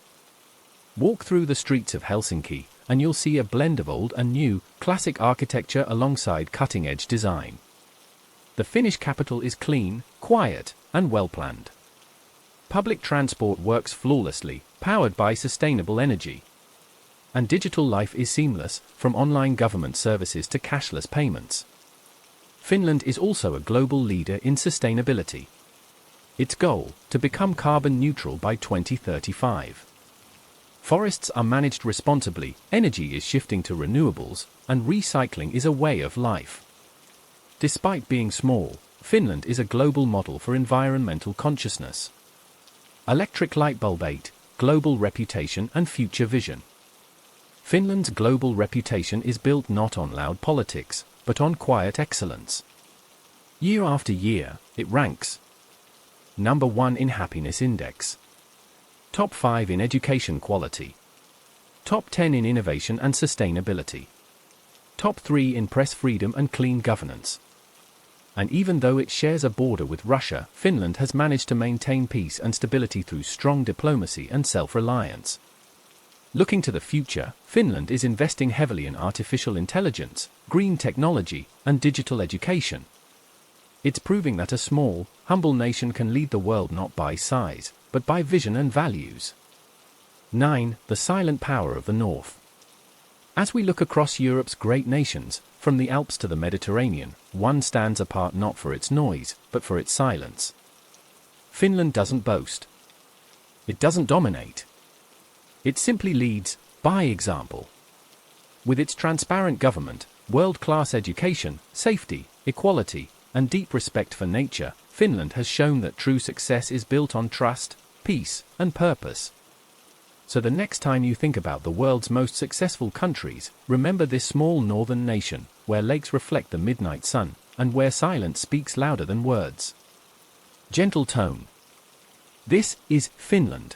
S2: Walk through the streets of Helsinki, and you'll see a blend of old and new, classic architecture alongside cutting-edge design. The Finnish capital is clean, quiet, and well-planned. Public transport works flawlessly, powered by sustainable energy. And digital life is seamless, from online government services to cashless payments. Finland is also a global leader in sustainability. Its goal, to become carbon neutral by 2035. Forests are managed responsibly, energy is shifting to renewables, and recycling is a way of life. Despite being small, Finland is a global model for environmental consciousness. Electric light bulb 8, global reputation and future vision. Finland's global reputation is built not on loud politics, but on quiet excellence. Year after year, it ranks number 1 in happiness index. Top 5 in education quality. Top 10 in innovation and sustainability. Top 3 in press freedom and clean governance. And even though it shares a border with Russia, Finland has managed to maintain peace and stability through strong diplomacy and self-reliance. Looking to the future, Finland is investing heavily in artificial intelligence, green technology, and digital education. It's proving that a small, humble nation can lead the world not by size, but by vision and values. 9. The silent power of the North. As we look across Europe's great nations, from the Alps to the Mediterranean, one stands apart not for its noise, but for its silence. Finland doesn't boast. It doesn't dominate. It simply leads by example. With its transparent government, world-class education, safety, equality, and deep respect for nature, Finland has shown that true success is built on trust, peace, and purpose. So the next time you think about the world's most successful countries, remember this small northern nation, where lakes reflect the midnight sun, and where silence speaks louder than words. Gentle tone. This is Finland.